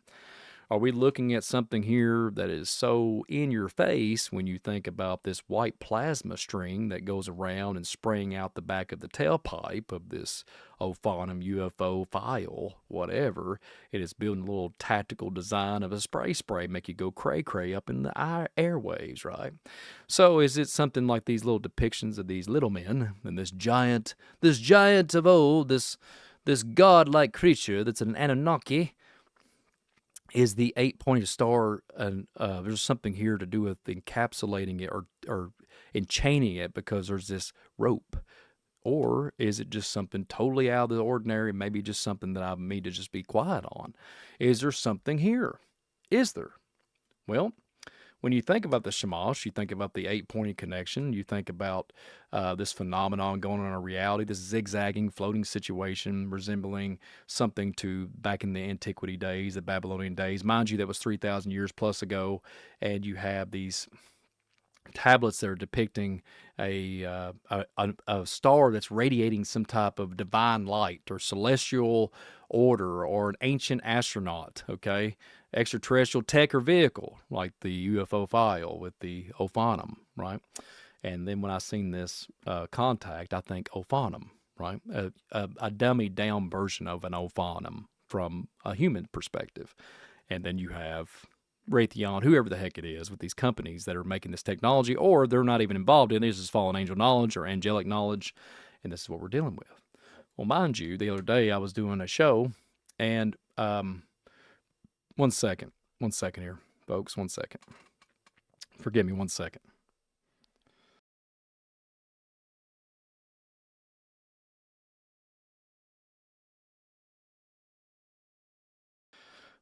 Are we looking at something here that is so in your face when you think about this white plasma string that goes around and spraying out the back of the tailpipe of this Ophanum UFO file, whatever? It is building a little tactical design of a spray, make you go cray-cray up in the airwaves, right? So is it something like these little depictions of these little men and this giant of old, this godlike creature that's an Anunnaki? Is the 8-pointed star, there's something here to do with encapsulating it or enchaining it because there's this rope? Or is it just something totally out of the ordinary, maybe just something that I need to just be quiet on? Is there something here? Is there? Well, when you think about the Shamash, you think about the 8-pointed connection, you think about this phenomenon going on in reality, this zigzagging, floating situation resembling something to back in the antiquity days, the Babylonian days. Mind you, that was 3,000 years plus ago, and you have these tablets that are depicting a star that's radiating some type of divine light or celestial order or an ancient astronaut, okay? Extraterrestrial tech or vehicle, like the UFO file with the Ophanum, right? And then when I seen this contact, I think Ophanum, right? A dummy down version of an Ophanum from a human perspective. And then you have Raytheon, whoever the heck it is, with these companies that are making this technology, or they're not even involved in it. This is fallen angel knowledge or angelic knowledge, and this is what we're dealing with. Well, mind you, the other day I was doing a show, and one second here, folks, 1 second. Forgive me 1 second.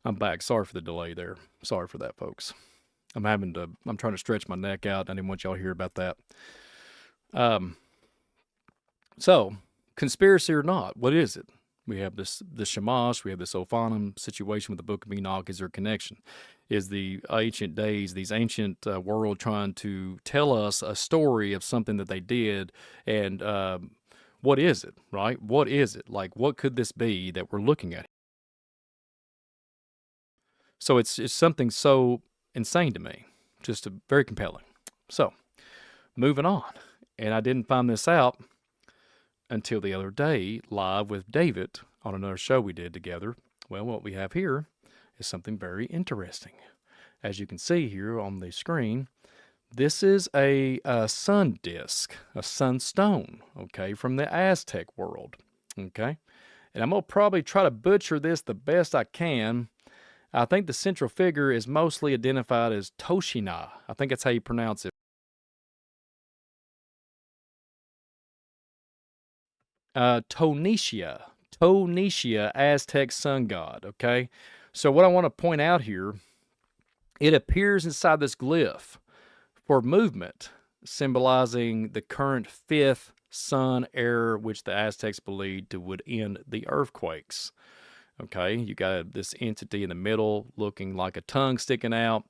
I'm back. Sorry for the delay there. Sorry for that, folks. I'm trying to stretch my neck out. I didn't want y'all to hear about that. So, conspiracy or not, what is it? We have the Shamash, we have this Ophanum situation with the Book of Enoch. Is there a connection? Is the ancient days, these ancient world trying to tell us a story of something that they did? And what is it, right? What is it? Like, what could this be that we're looking at? So it's something so insane to me, just very compelling. So, moving on. And I didn't find this out until the other day, live with David on another show we did together. Well, what we have here is something very interesting. As you can see here on the screen, this is a sun disk, a sunstone, okay, from the Aztec world, okay? And I'm going to probably try to butcher this the best I can. I think the central figure is mostly identified as Toshina. I think that's how you pronounce it. Tonisia, Aztec sun god, okay? So what I want to point out here, it appears inside this glyph for movement, symbolizing the current 5th sun era, which the Aztecs believed would end the earthquakes. Okay, you got this entity in the middle looking like a tongue sticking out,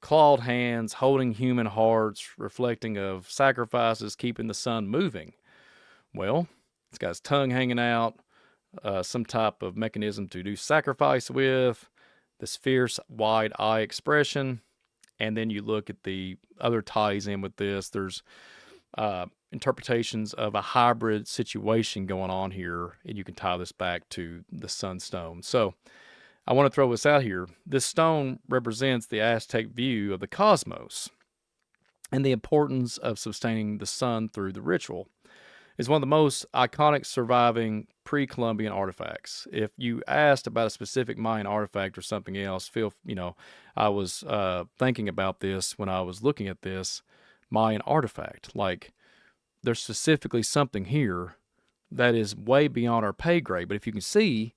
clawed hands holding human hearts, reflecting of sacrifices, keeping the sun moving. Well, it's got his tongue hanging out, some type of mechanism to do sacrifice with, this fierce wide eye expression, and then you look at the other ties in with this. There's interpretations of a hybrid situation going on here, and you can tie this back to the sunstone. So I want to throw this out here. This stone represents the Aztec view of the cosmos and the importance of sustaining the sun through the ritual. It's one of the most iconic surviving pre-Columbian artifacts. If you asked about a specific Mayan artifact or something else, I was thinking about this when I was looking at this Mayan artifact. Like, there's specifically something here that is way beyond our pay grade. But if you can see,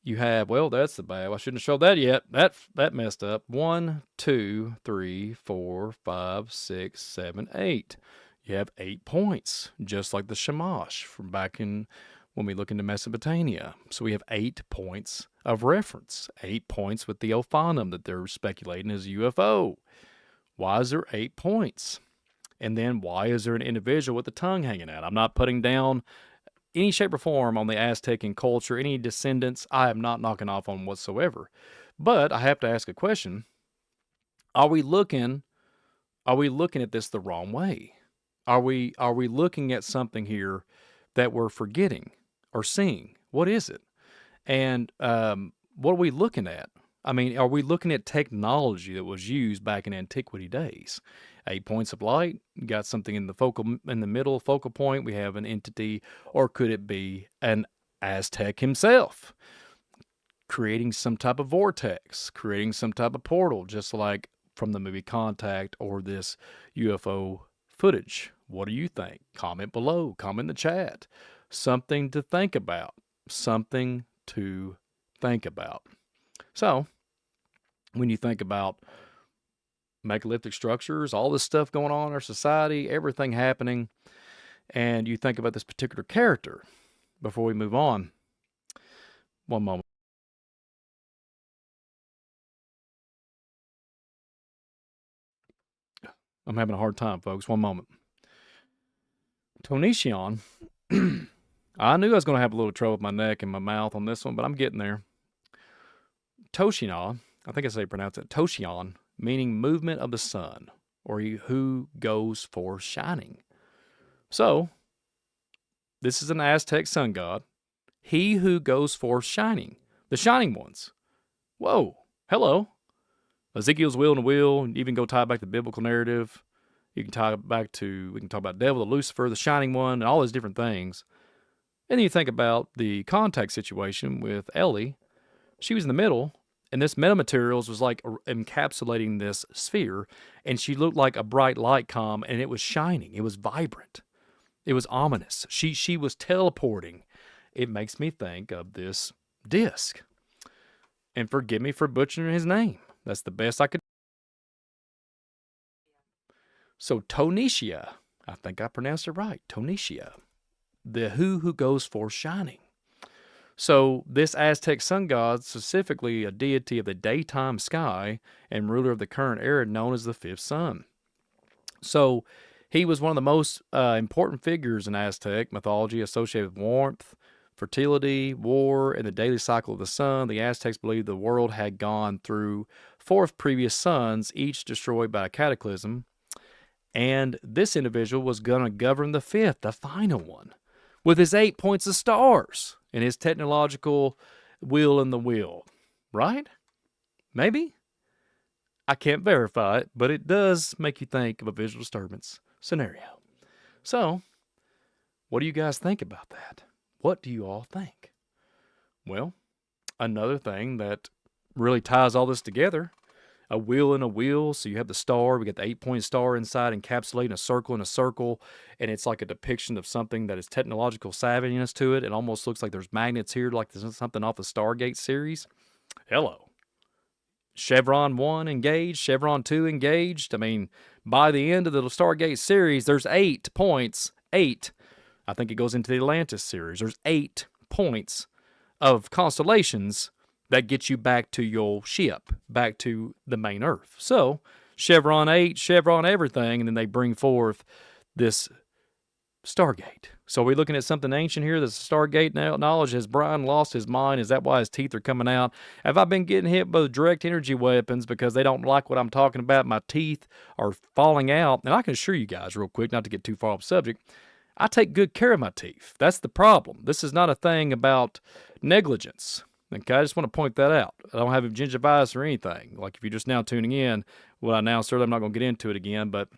you have, well, that's the bad. I shouldn't have showed that yet. That messed up. 1, 2, 3, 4, 5, 6, 7, 8. You have 8 points, just like the Shamash from back in when we look into Mesopotamia. So we have 8 points of reference, 8 points with the Ophanum that they're speculating is a UFO. Why is there 8 points? And then why is there an individual with the tongue hanging out? I'm not putting down any shape or form on the Aztecan culture, any descendants. I am not knocking off on whatsoever. But I have to ask a question. Are we looking at this the wrong way? Are we looking at something here that we're forgetting or seeing? What is it? And what are we looking at? I mean, are we looking at technology that was used back in antiquity days? 8 points of light, got something in the middle focal point. We have an entity, or could it be an Aztec himself creating some type of vortex, creating some type of portal, just like from the movie Contact or this UFO footage? What do you think? Comment below, comment in the chat. Something to think about. Something to think about. So, when you think about megalithic structures, all this stuff going on in our society, everything happening, and you think about this particular character, before we move on, one moment. I'm having a hard time, folks. One moment. Tonicion. I knew I was going to have a little trouble with my neck and my mouth on this one, but I'm getting there. Toshina, I think that's how you pronounce it. Toshion, meaning movement of the sun, or who goes for shining. So, this is an Aztec sun god. He who goes for shining. The shining ones. Whoa. Hello. Ezekiel's wheel and a wheel, and even go tie back to the biblical narrative. You can tie it back to, we can talk about devil, the Lucifer, the shining one, and all those different things. And then you think about the Contact situation with Ellie. She was in the middle, and this metamaterials was like encapsulating this sphere, and she looked like a bright light com, and it was shining. It was vibrant. It was ominous. She was teleporting. It makes me think of this disc. And forgive me for butchering his name. That's the best I could. So Tonicia, I think I pronounced it right, Tonicia, the who goes for shining. So this Aztec sun god, specifically a deity of the daytime sky and ruler of the current era known as the fifth sun. So he was one of the most important figures in Aztec mythology associated with warmth, fertility, war, and the daily cycle of the sun. The Aztecs believed the world had gone through 4 previous suns, each destroyed by a cataclysm. And this individual was going to govern the 5th, the final one, with his 8 points of stars and his technological wheel in the wheel. Right? Maybe? I can't verify it, but it does make you think of a visual disturbance scenario. So, what do you guys think about that? What do you all think? Well, another thing that really ties all this together, a wheel in a wheel. So you have the star, we got the 8-point star inside encapsulating a circle in a circle, and it's like a depiction of something that is technological savviness to it. It almost looks like there's magnets here, like there's something off the Stargate series. Hello. Chevron 1 engaged, Chevron 2 engaged. I mean, by the end of the Stargate series, there's 8 points. 8. I think it goes into the Atlantis series. There's 8 points of constellations that get you back to your ship, back to the main Earth. So, Chevron 8, Chevron everything, and then they bring forth this Stargate. So we're looking at something ancient here. This Stargate knowledge. Has Brian lost his mind? Is that why his teeth are coming out? Have I been getting hit with direct energy weapons because they don't like what I'm talking about? My teeth are falling out. And I can assure you guys real quick, not to get too far off subject, I take good care of my teeth. That's the problem. This is not a thing about negligence. Okay, I just want to point that out. I don't have gingivitis or anything. Like, if you're just now tuning in, what I announced earlier, I'm not going to get into it again, but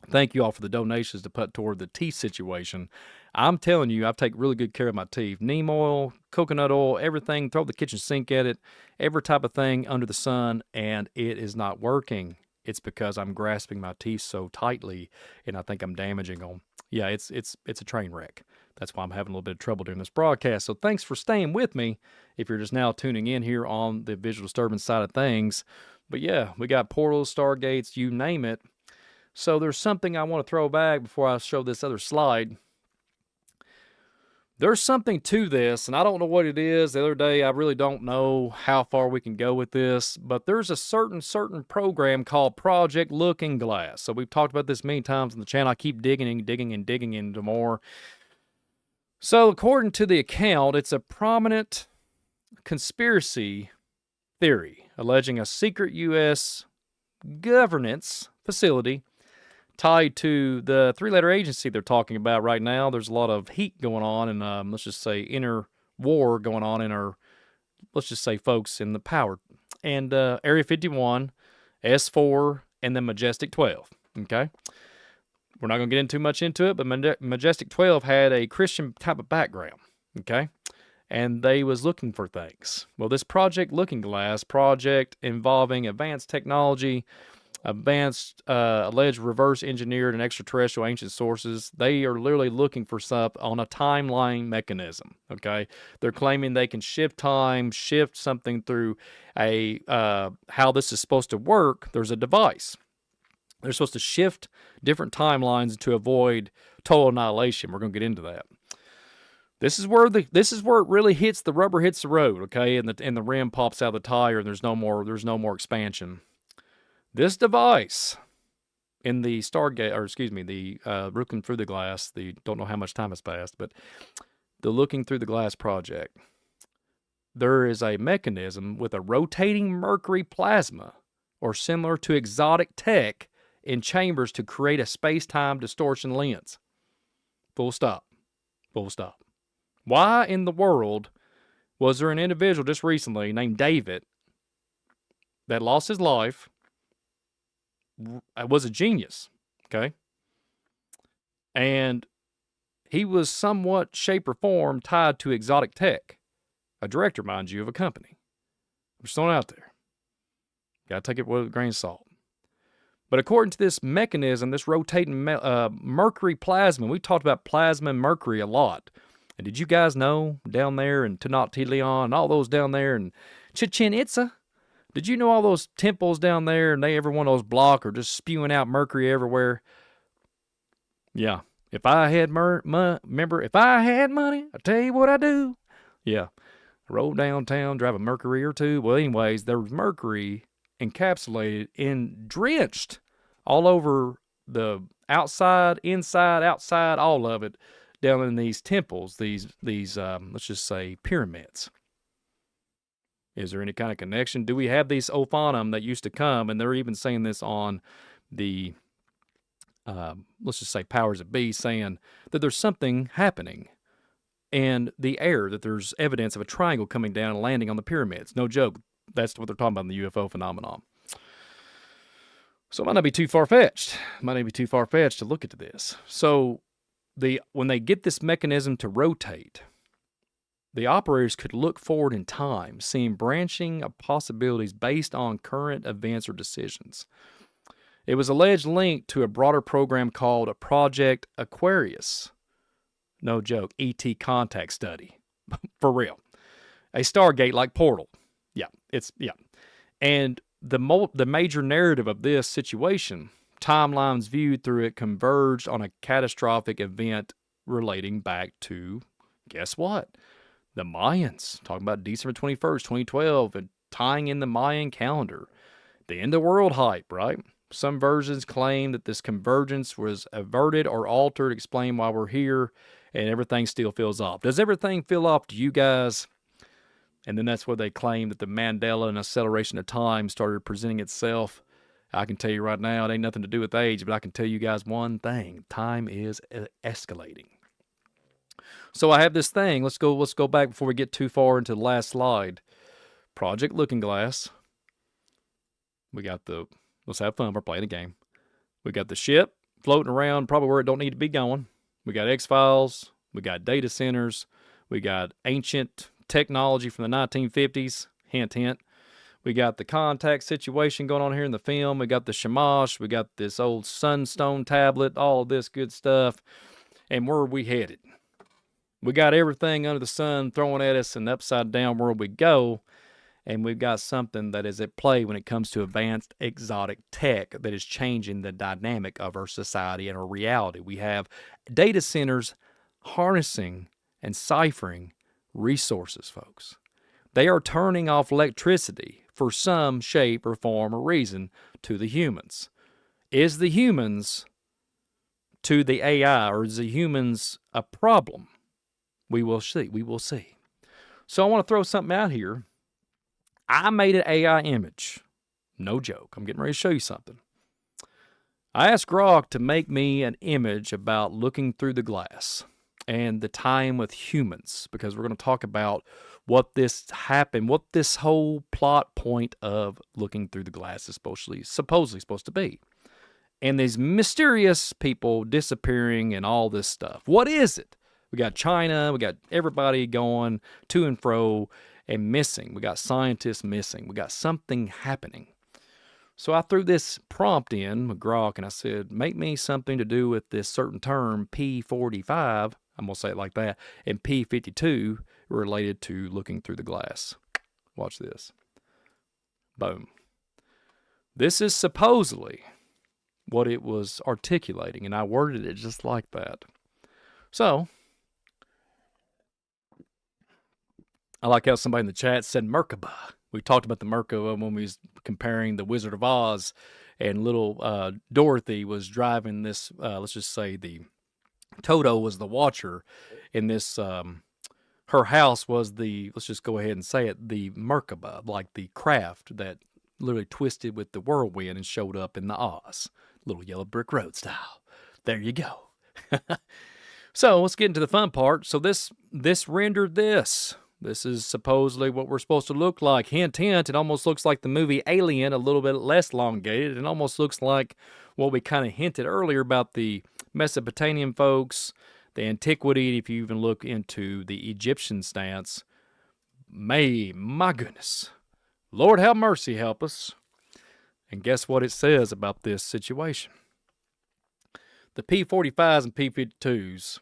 thank you all for the donations to put toward the teeth situation. I'm telling you, I take really good care of my teeth. Neem oil, coconut oil, everything, throw the kitchen sink at it, every type of thing under the sun, and it is not working. It's because I'm grasping my teeth so tightly, and I think I'm damaging them. Yeah, it's a train wreck. That's why I'm having a little bit of trouble during this broadcast. So thanks for staying with me if you're just now tuning in here on the visual disturbance side of things. But yeah, we got portals, stargates, you name it. So there's something I want to throw back before I show this other slide. There's something to this, and I don't know what it is. The other day, I really don't know how far we can go with this, but there's a certain program called Project Looking Glass. So we've talked about this many times on the channel. I keep digging into more. So according to the account, it's a prominent conspiracy theory alleging a secret U.S. governance facility tied to the three-letter agency they're talking about right now. There's a lot of heat going on, and let's just say inner war going on in our, let's just say, folks in the power. And Area 51, S4, and then Majestic 12, okay? We're not going to get too much into it, but Majestic 12 had a Christian type of background, okay? And they was looking for things. Well, this Project Looking Glass project involving advanced technology, advanced alleged reverse engineered and extraterrestrial ancient sources, they are literally looking for stuff on a timeline mechanism, okay? They're claiming they can shift time, shift something through a how this is supposed to work. There's a device. They're supposed to shift different timelines to avoid total annihilation. We're going to get into that. This is where it really hits, the rubber hits the road, okay? And the rim pops out of the tire, and there's no more expansion. This device in the Stargate, or excuse me, the looking through the glass, the don't know how much time has passed, but the looking through the glass project, there is a mechanism with a rotating mercury plasma, or similar to exotic tech, in chambers to create a space-time distortion lens. Full stop. Full stop. Why in the world was there an individual just recently named David that lost his life? Was a genius, okay? And he was somewhat, shape, or form tied to exotic tech. A director, mind you, of a company. I'm just throwing it out there. Got to take it with a grain of salt. But according to this mechanism, this rotating mercury plasma, we talked about plasma and mercury a lot. And did you guys know down there in Tenochtitlan and all those down there in Chichen Itza? Did you know all those temples down there, and every one of those blocks are just spewing out mercury everywhere? Yeah. If I had if I had money, I'll tell you what I do. Yeah. Roll downtown, drive a Mercury or two. Well, anyways, there was mercury encapsulated and drenched all over the outside, inside, outside, all of it, down in these temples, these let's just say pyramids. Is there any kind of connection? Do we have these Ophanum that used to come, and they're even saying this on the, let's just say powers that be, saying that there's something happening in the air, that there's evidence of a triangle coming down and landing on the pyramids. No joke. That's what they're talking about in the UFO phenomenon. So it might not be too far-fetched. To look into this. So when they get this mechanism to rotate, the operators could look forward in time, seeing branching of possibilities based on current events or decisions. It was alleged linked to a broader program called Project Aquarius. No joke, ET contact study. For real. A Stargate-like portal. Yeah. And the major narrative of this situation, timelines viewed through it, converged on a catastrophic event relating back to, guess what? The Mayans, talking about December 21st, 2012, and tying in the Mayan calendar. The end of the world hype, right? Some versions claim that this convergence was averted or altered, explain why we're here, and everything still feels off. Does everything feel off to you guys? And then that's where they claim that the Mandela and acceleration of time started presenting itself. I can tell you right now, it ain't nothing to do with age, but I can tell you guys one thing. Time is escalating. So I have this thing. Let's go back before we get too far into the last slide. Project Looking Glass. We got the, let's have fun. We're playing a game. We got the ship floating around, probably where it don't need to be going. We got X-Files. We got data centers. We got ancient technology from the 1950s. Hint, hint. We got the contact situation going on here in the film. We got the Shamash. We got this old sunstone tablet. All of this good stuff. And where are we headed? We got everything under the sun thrown at us, and upside down where we go. And we've got something that is at play when it comes to advanced exotic tech that is changing the dynamic of our society and our reality. We have data centers harnessing and ciphering resources, folks. They are turning off electricity for some shape or form or reason to the humans. Is the humans to the AI, or is the humans a problem? We will see. We will see. So I want to throw something out here. I made an AI image. No joke. I'm getting ready to show you something. I asked Grok to make me an image about looking through the glass and the time with humans, because we're going to talk about what this happened, what this whole plot point of looking through the glass is supposedly supposed to be. And these mysterious people disappearing and all this stuff. What is it? We got China, we got everybody going to and fro and missing. We got scientists missing. We got something happening. So I threw this prompt in with Grok and I said, make me something to do with this certain term, P45, I'm going to say it like that, and P52 related to looking through the glass. Watch this. Boom. This is supposedly what it was articulating, and I worded it just like that. So, I like how somebody in the chat said Merkaba. We talked about the Merkaba when we was comparing the Wizard of Oz, and little Dorothy was driving this, let's just say the Toto was the watcher, and this, her house was the, let's just go ahead and say it, the Merkaba, like the craft that literally twisted with the whirlwind and showed up in the Oz. Little yellow brick road style. There you go. So let's get into the fun part. So this rendered this. This is supposedly what we're supposed to look like. Hint, hint, it almost looks like the movie Alien, a little bit less elongated. It almost looks like what we kind of hinted earlier about the Mesopotamian folks, the antiquity, if you even look into the Egyptian stance. My goodness. Lord have mercy, help us. And guess what it says about this situation? The P45s and P52s,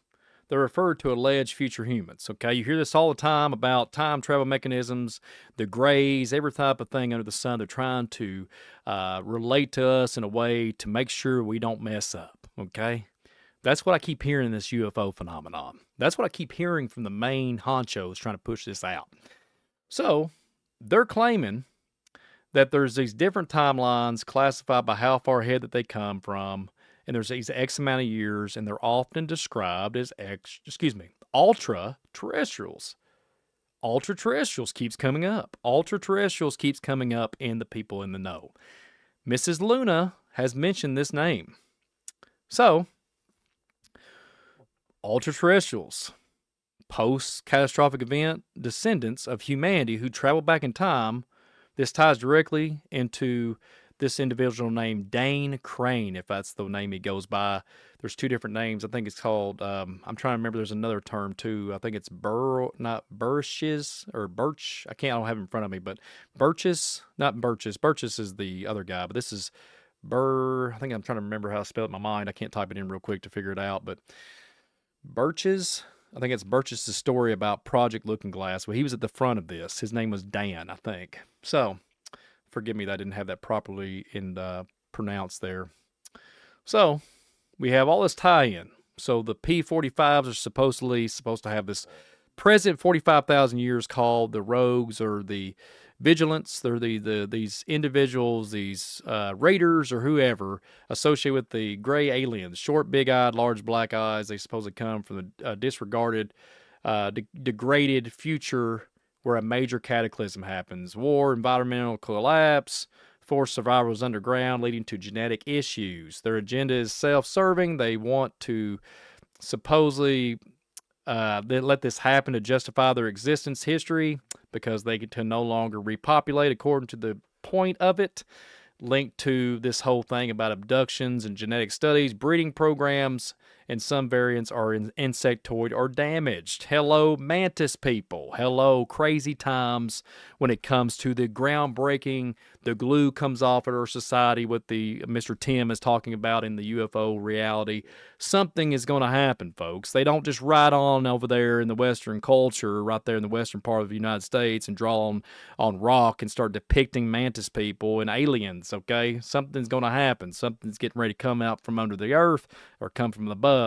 they're referred to alleged future humans, okay? You hear this all the time about time travel mechanisms, the grays, every type of thing under the sun. They're trying to relate to us in a way to make sure we don't mess up, okay? That's what I keep hearing in this UFO phenomenon. That's what I keep hearing from the main honchos trying to push this out. So, they're claiming that there's these different timelines classified by how far ahead that they come from, and there's these X amount of years, and they're often described as ultra-terrestrials. Ultra-terrestrials keeps coming up. Ultra-terrestrials keeps coming up in the people in the know. Mrs. Luna has mentioned this name. So, ultra-terrestrials, post-catastrophic event, descendants of humanity who travel back in time. This ties directly into this individual named Dane Crane, if that's the name he goes by. There's two different names. I think it's called, I'm trying to remember, there's another term too. I think it's Birches or Birch. I don't have it in front of me, but Birches, not Birches. Birches is the other guy, but this is I think I'm trying to remember how to spell it in my mind. I can't type it in real quick to figure it out, but Birches, I think it's Birches' story about Project Looking Glass. Well, he was at the front of this. His name was Dan, I think. So, forgive me that I didn't have that properly pronounced there. So, we have all this tie-in. So, the P45s are supposed to have this present 45,000 years called the rogues or the vigilants. They're these individuals, these raiders or whoever associated with the gray aliens, short, big-eyed, large black eyes. They supposedly come from the disregarded, degraded future where a major cataclysm happens. War, environmental collapse, forced survivals underground leading to genetic issues. Their agenda is self-serving. They want to supposedly they let this happen to justify their existence history because they get to no longer repopulate according to the point of it, linked to this whole thing about abductions and genetic studies, breeding programs, and some variants are insectoid or damaged. Hello, mantis people. Hello, crazy times when it comes to the groundbreaking. The glue comes off at our society, what the Mr. Tim is talking about in the UFO reality. Something is going to happen, folks. They don't just ride on over there in the Western culture, right there in the western part of the United States, and draw on rock and start depicting mantis people and aliens, okay? Something's going to happen. Something's getting ready to come out from under the earth or come from above.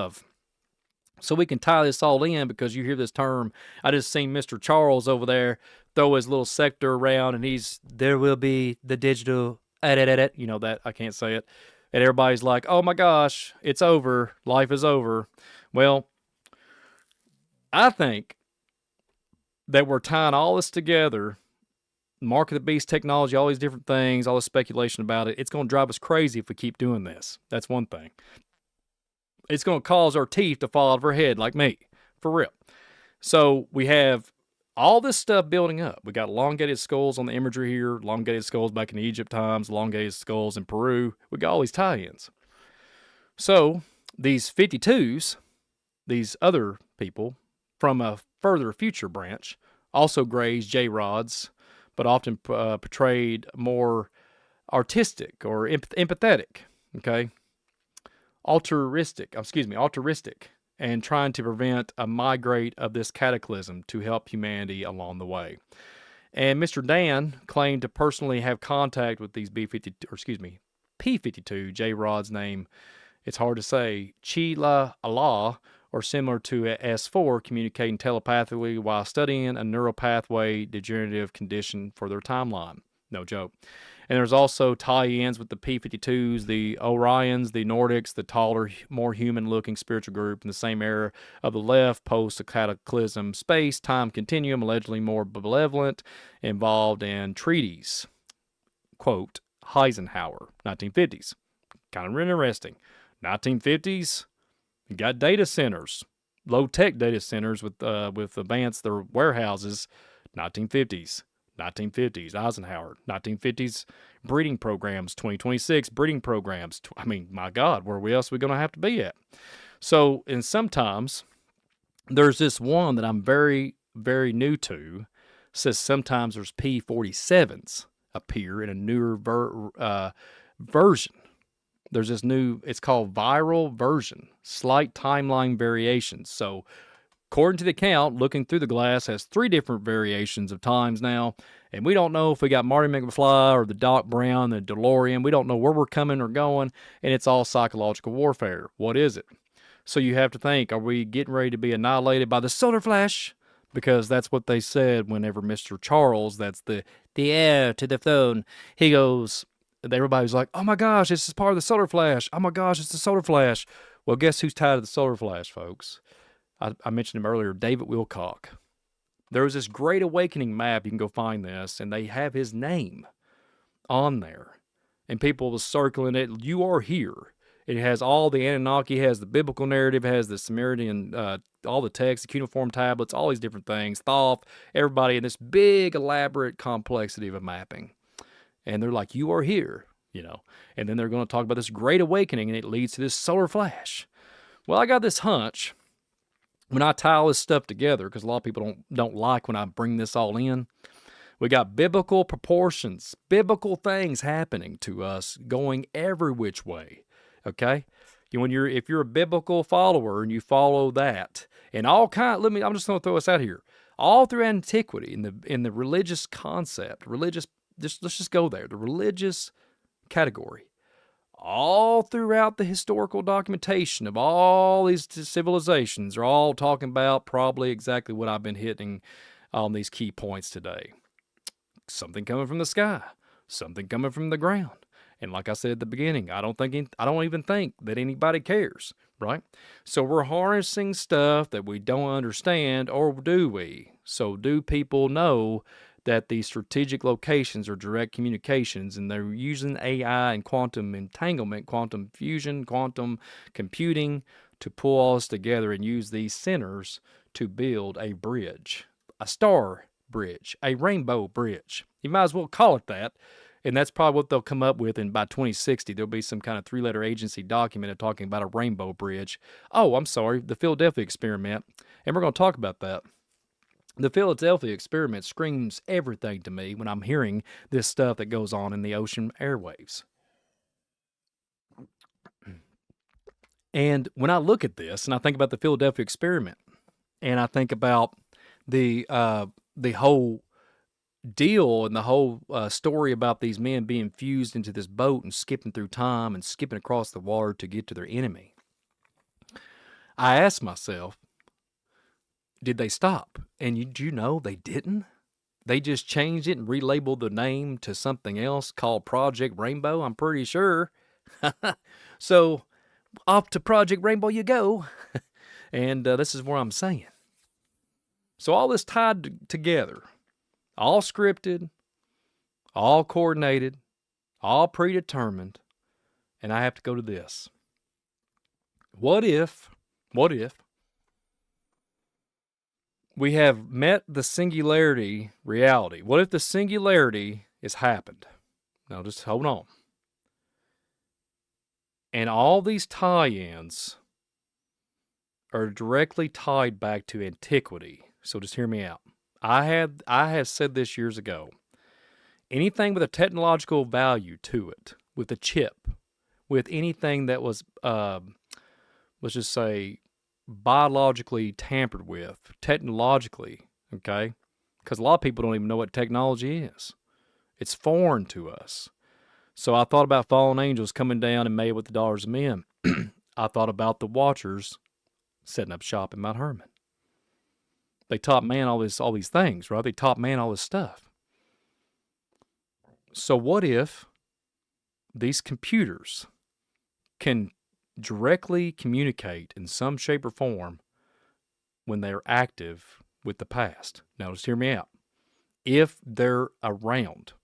So we can tie this all in because you hear this term. I just seen Mr. Charles over there throw his little sector around, and there will be the digital, you know that, I can't say it. And everybody's like, oh my gosh, it's over. Life is over. Well, I think that we're tying all this together, Mark of the Beast technology, all these different things, all this speculation about it. It's going to drive us crazy if we keep doing this. That's one thing. It's going to cause our teeth to fall out of our head like me, for real. So we have all this stuff building up. We got elongated skulls on the imagery here, elongated skulls back in Egypt times, elongated skulls in Peru. We got all these tie-ins. So these 52s, these other people from a further future branch, also graze J-rods, but often portrayed more artistic or empathetic, okay? Altruistic, and trying to prevent a migrate of this cataclysm to help humanity along the way. And Mr. Dan claimed to personally have contact with these P-52 J-rods named, it's hard to say, Chila Allah, or similar to a S4, communicating telepathically while studying a neural pathway degenerative condition for their timeline. No joke. And there's also tie-ins with the P-52s, the Orions, the Nordics, the taller, more human-looking spiritual group in the same era of the left, post-cataclysm space-time continuum, allegedly more benevolent, involved in treaties. Quote, Eisenhower, 1950s. Kind of interesting. 1950s, you got data centers, low-tech data centers with advanced their warehouses. 1950s. 1950s, Eisenhower, 1950s breeding programs, 2026 breeding programs. I mean, my God, where else are we going to have to be at? So, and sometimes there's this one that I'm very, very new to, says sometimes there's P-47s appear in a newer version. There's this new, it's called viral version, slight timeline variations. So, according to the account, looking through the glass has 3 different variations of times now, and we don't know if we got Marty McFly or the Doc Brown, the DeLorean. We don't know where we're coming or going, and it's all psychological warfare. What is it? So you have to think, are we getting ready to be annihilated by the solar flash? Because that's what they said whenever Mr. Charles, that's the heir to the throne, he goes, everybody's like, oh my gosh, this is part of the solar flash. Oh my gosh, it's the solar flash. Well, guess who's tied to the solar flash, folks? I mentioned him earlier, David Wilcock. There was this Great Awakening map. You can go find this, and they have his name on there. And people were circling it. You are here. It has all the Anunnaki, has the biblical narrative, has the Sumerian, all the text, the cuneiform tablets, all these different things, Thoth, everybody in this big, elaborate complexity of a mapping. And they're like, you are here, you know. And then they're going to talk about this Great Awakening, and it leads to this solar flash. Well, I got this hunch. When I tie all this stuff together, because a lot of people don't like when I bring this all in, we got biblical proportions, biblical things happening to us, going every which way. Okay, if you're a biblical follower and you follow that, and all kind, I'm just going to throw this out here. All through antiquity, in the religious concept, let's just go there. The religious category. All throughout the historical documentation of all these civilizations are all talking about probably exactly what I've been hitting on these key points today. Something coming from the sky, something coming from the ground. And like I said at the beginning, I don't even think that anybody cares, right? So we're harnessing stuff that we don't understand, or do we? So do people know that these strategic locations are direct communications, and they're using AI and quantum entanglement, quantum fusion, quantum computing to pull all this together and use these centers to build a bridge, a star bridge, a rainbow bridge. You might as well call it that. And that's probably what they'll come up with. And by 2060, there'll be some kind of 3-letter agency document talking about a rainbow bridge. Oh, I'm sorry, the Philadelphia experiment. And we're going to talk about that. The Philadelphia experiment screams everything to me when I'm hearing this stuff that goes on in the ocean airwaves. And when I look at this and I think about the Philadelphia experiment, and I think about the whole deal and the whole story about these men being fused into this boat and skipping through time and skipping across the water to get to their enemy, I ask myself, did they stop? And you know they didn't. They just changed it and relabeled the name to something else called Project Rainbow, I'm pretty sure. So off to Project Rainbow you go. And this is what I'm saying. So all this tied together, all scripted, all coordinated, all predetermined, and I have to go to this. What if we have met the singularity reality? What if the singularity has happened? Now just hold on. And all these tie-ins are directly tied back to antiquity. So just hear me out. I have said this years ago. Anything with a technological value to it, with a chip, with anything that was, let's just say, biologically tampered with, technologically, okay? Because a lot of people don't even know what technology is. It's foreign to us. So I thought about fallen angels coming down and made with the daughters of men. I thought about the Watchers setting up shop in Mount Hermon. They taught man all these things, right? They taught man all this stuff. So what if these computers can directly communicate in some shape or form when they're active with the past? Now, just hear me out. If they're around,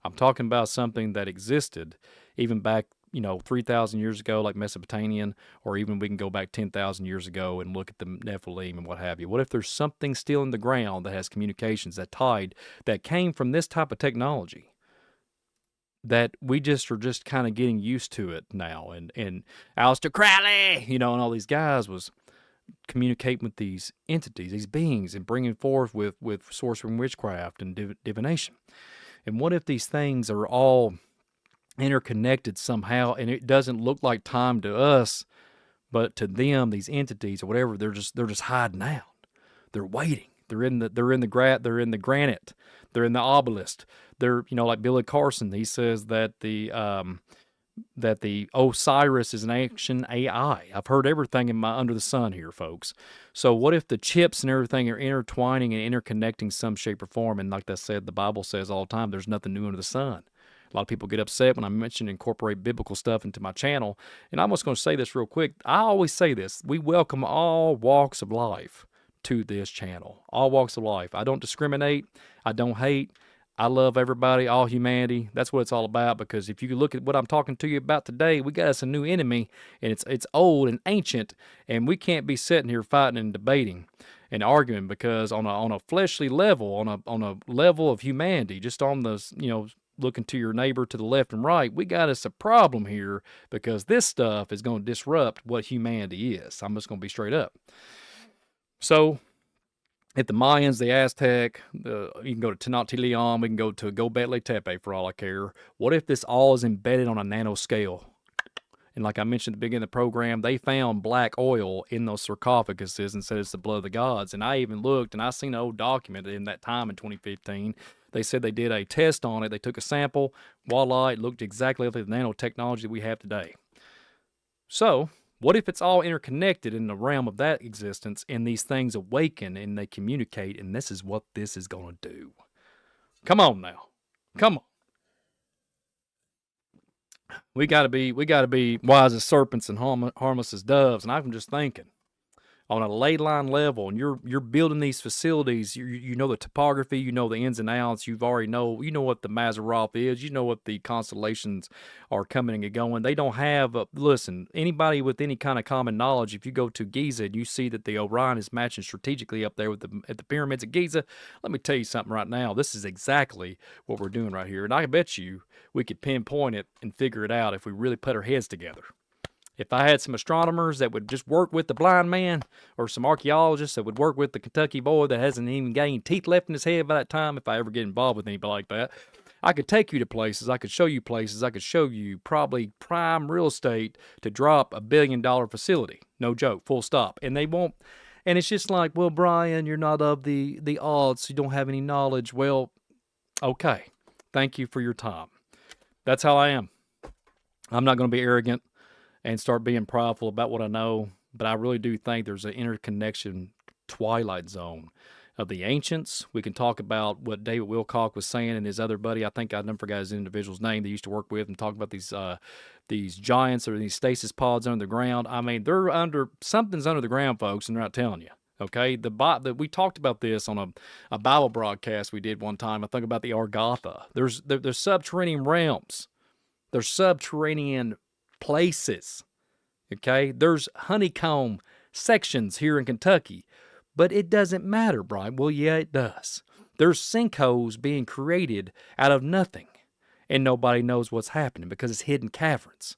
I'm talking about something that existed even back 3,000 years ago, like Mesopotamian, or even we can go back 10,000 years ago and look at the Nephilim and what have you. What if there's something still in the ground that has communications that came from this type of technology, that we are just kind of getting used to it now? And Aleister Crowley, and all these guys was communicating with these entities, these beings, and bringing forth with sorcery and witchcraft and divination. And what if these things are all interconnected somehow, and it doesn't look like time to us, but to them, these entities or whatever, they're just hiding out. They're waiting. They're in the granite. They're in the obelisk. They're like Billy Carson. He says that the Osiris is an ancient AI. I've heard everything under the sun here, folks. So what if the chips and everything are intertwining and interconnecting some shape or form? And like I said, the Bible says all the time, there's nothing new under the sun. A lot of people get upset when I mention incorporate biblical stuff into my channel. And I'm just going to say this real quick. I always say this. We welcome all walks of life to this channel. All walks of life. I don't discriminate. I don't hate. I love everybody, all humanity. That's what it's all about, because if you look at what I'm talking to you about today, we got us a new enemy, and it's old and ancient, and we can't be sitting here fighting and debating and arguing, because on a fleshly level, on a level of humanity, just on the, looking to your neighbor to the left and right, we got us a problem here, because this stuff is going to disrupt what humanity is. I'm just going to be straight up. So, at the Mayans, the Aztec, you can go to Tenochtitlan, we can go to Göbekli Tepe for all I care. What if this all is embedded on a nano scale? And like I mentioned at the beginning of the program, they found black oil in those sarcophaguses and said it's the blood of the gods. And I even looked, and I seen an old document in that time in 2015. They said they did a test on it. They took a sample. Voila, it looked exactly like the nanotechnology that we have today. So, what if it's all interconnected in the realm of that existence, and these things awaken and they communicate, and this is what this is going to do? Come on now. Come on. We got to be wise as serpents and harmless as doves. And I'm just thinking, on a ley line level, and you're building these facilities. You know the topography, you know the ins and outs. You know what the Mazzaroth is. You know what the constellations are coming and going. They don't have listen, anybody with any kind of common knowledge. If you go to Giza and you see that the Orion is matching strategically up there with at the pyramids of Giza, let me tell you something right now. This is exactly what we're doing right here, and I bet you we could pinpoint it and figure it out if we really put our heads together. If I had some astronomers that would just work with the blind man, or some archaeologists that would work with the Kentucky boy that hasn't even got any teeth left in his head by that time, if I ever get involved with anybody like that, I could take you to places, I could show you places, I could show you probably prime real estate to drop $1 billion facility. No joke, full stop. And they won't, and it's just like, well, Brian, you're not of the odds, you don't have any knowledge. Well, okay, thank you for your time. That's how I am. I'm not going to be arrogant and start being prideful about what I know, but I really do think there's an interconnection twilight zone of the ancients. We can talk about what David Wilcock was saying and his other buddy. I think I never forgot his individual's name they used to work with, and talk about these giants or these stasis pods under the ground. I mean, something's under the ground, folks, and they're not telling you. Okay, we talked about this on a Bible broadcast we did one time. I think about the Argotha. There's subterranean realms. There's subterranean places. Okay, there's honeycomb sections here in Kentucky, but it doesn't matter, Brian. Well, yeah, it does. There's sinkholes being created out of nothing, and nobody knows what's happening because it's hidden caverns.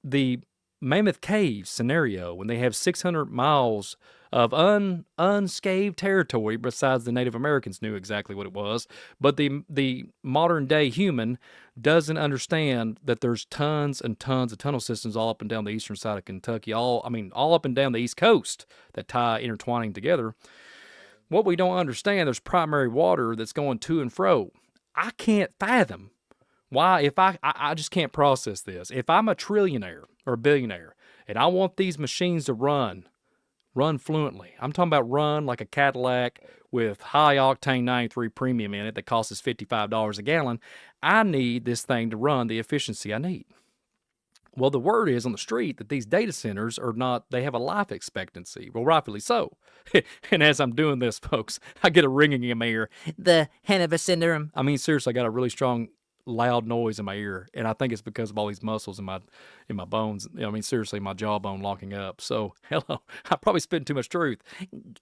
The Mammoth Cave scenario, when they have 600 miles of unscathed territory, besides the Native Americans knew exactly what it was, but the modern day human doesn't understand that there's tons and tons of tunnel systems all up and down the eastern side of Kentucky, all up and down the East Coast that tie intertwining together. What we don't understand, there's primary water that's going to and fro. I can't fathom why, if I just can't process this. If I'm a trillionaire or a billionaire and I want these machines to run fluently. I'm talking about run like a Cadillac with high octane 93 premium in it that costs us $55 a gallon. I need this thing to run the efficiency I need. Well, the word is on the street that these data centers they have a life expectancy. Well, rightfully so. And as I'm doing this, folks, I get a ringing in my ear. The Hannibal syndrome. I mean, seriously, I got a really strong loud noise in my ear, and I think it's because of all these muscles in my bones. I mean, seriously, my jawbone locking up. So, hello, I probably spit too much truth.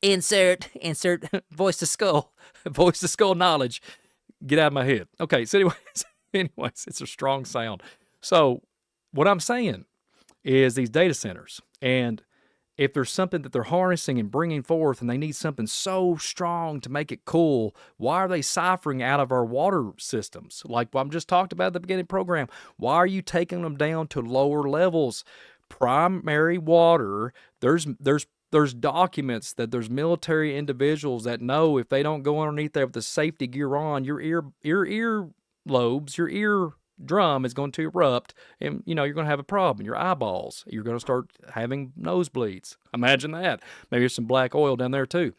Insert voice to skull knowledge. Get out of my head. Okay, so anyways, it's a strong sound. So, what I'm saying is these data centers, and if there's something that they're harnessing and bringing forth and they need something so strong to make it cool, why are they ciphering out of our water systems? Like I'm just talked about at the beginning of the program. Why are you taking them down to lower levels? Primary water, there's documents that there's military individuals that know if they don't go underneath there with the safety gear on, your ear lobes, your ear drum is going to erupt, and you're going to have a problem. Your eyeballs, you're going to start having nosebleeds. Imagine that. Maybe there's some black oil down there too.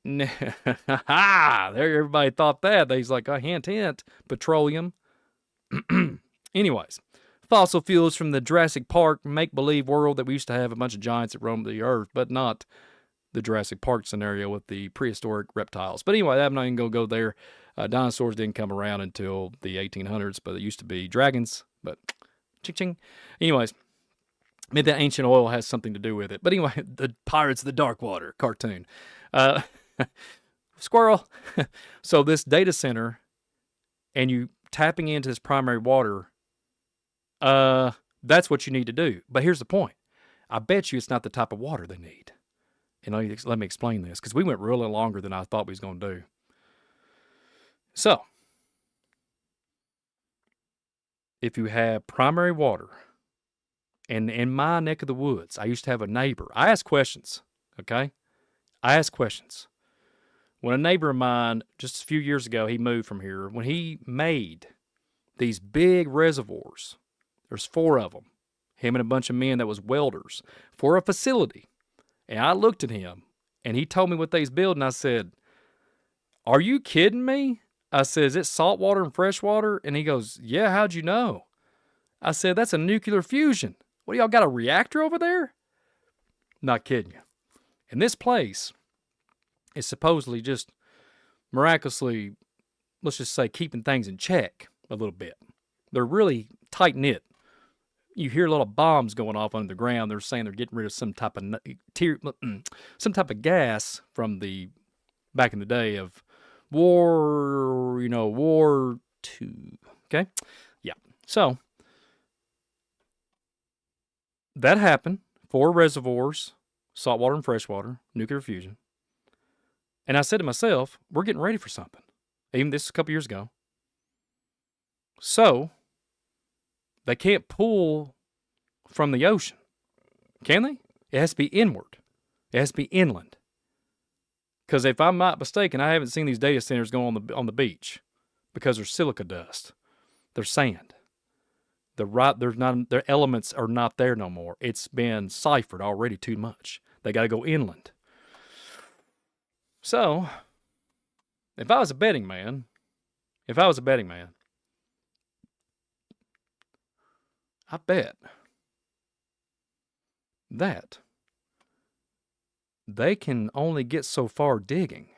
There, everybody thought that. They's like, hint, petroleum. Anyways, fossil fuels from the Jurassic Park make-believe world that we used to have a bunch of giants that roamed the earth, but not the Jurassic Park scenario with the prehistoric reptiles. But anyway, I'm not even going to go there. Dinosaurs didn't come around until the 1800s, but it used to be dragons. But ching. Anyways, maybe that ancient oil has something to do with it. But anyway, the Pirates of the Dark Water cartoon. Squirrel. So this data center, and you tapping into this primary water, that's what you need to do. But here's the point. I bet you it's not the type of water they need. And let me explain this, because we went really longer than I thought we was going to do. So, if you have primary water, and in my neck of the woods, I used to have a neighbor. I ask questions, okay? I ask questions. When a neighbor of mine, just a few years ago, he moved from here. When he made these big reservoirs, there's 4 of them, him and a bunch of men that was welders, for a facility. And I looked at him, and he told me what they was building. I said, are you kidding me? I said, is it salt water and fresh water? And he goes, yeah, how'd you know? I said, that's a nuclear fusion. What, y'all got a reactor over there? Not kidding you. And this place is supposedly just miraculously, let's just say, keeping things in check a little bit. They're really tight knit. You hear little bombs going off under the ground. They're saying they're getting rid of some type of gas from the back in the day of war, War II. Okay, yeah. So that happened. 4 reservoirs, saltwater and freshwater, nuclear fusion. And I said to myself, we're getting ready for something. Even this a couple years ago. So they can't pull from the ocean, can they? It has to be inward. It has to be inland. Because if I'm not mistaken, I haven't seen these data centers go on the beach because there's silica dust, there's sand. Their elements are not there no more. It's been ciphered already too much. They got to go inland. So, if I was a betting man, I bet that they can only get so far digging.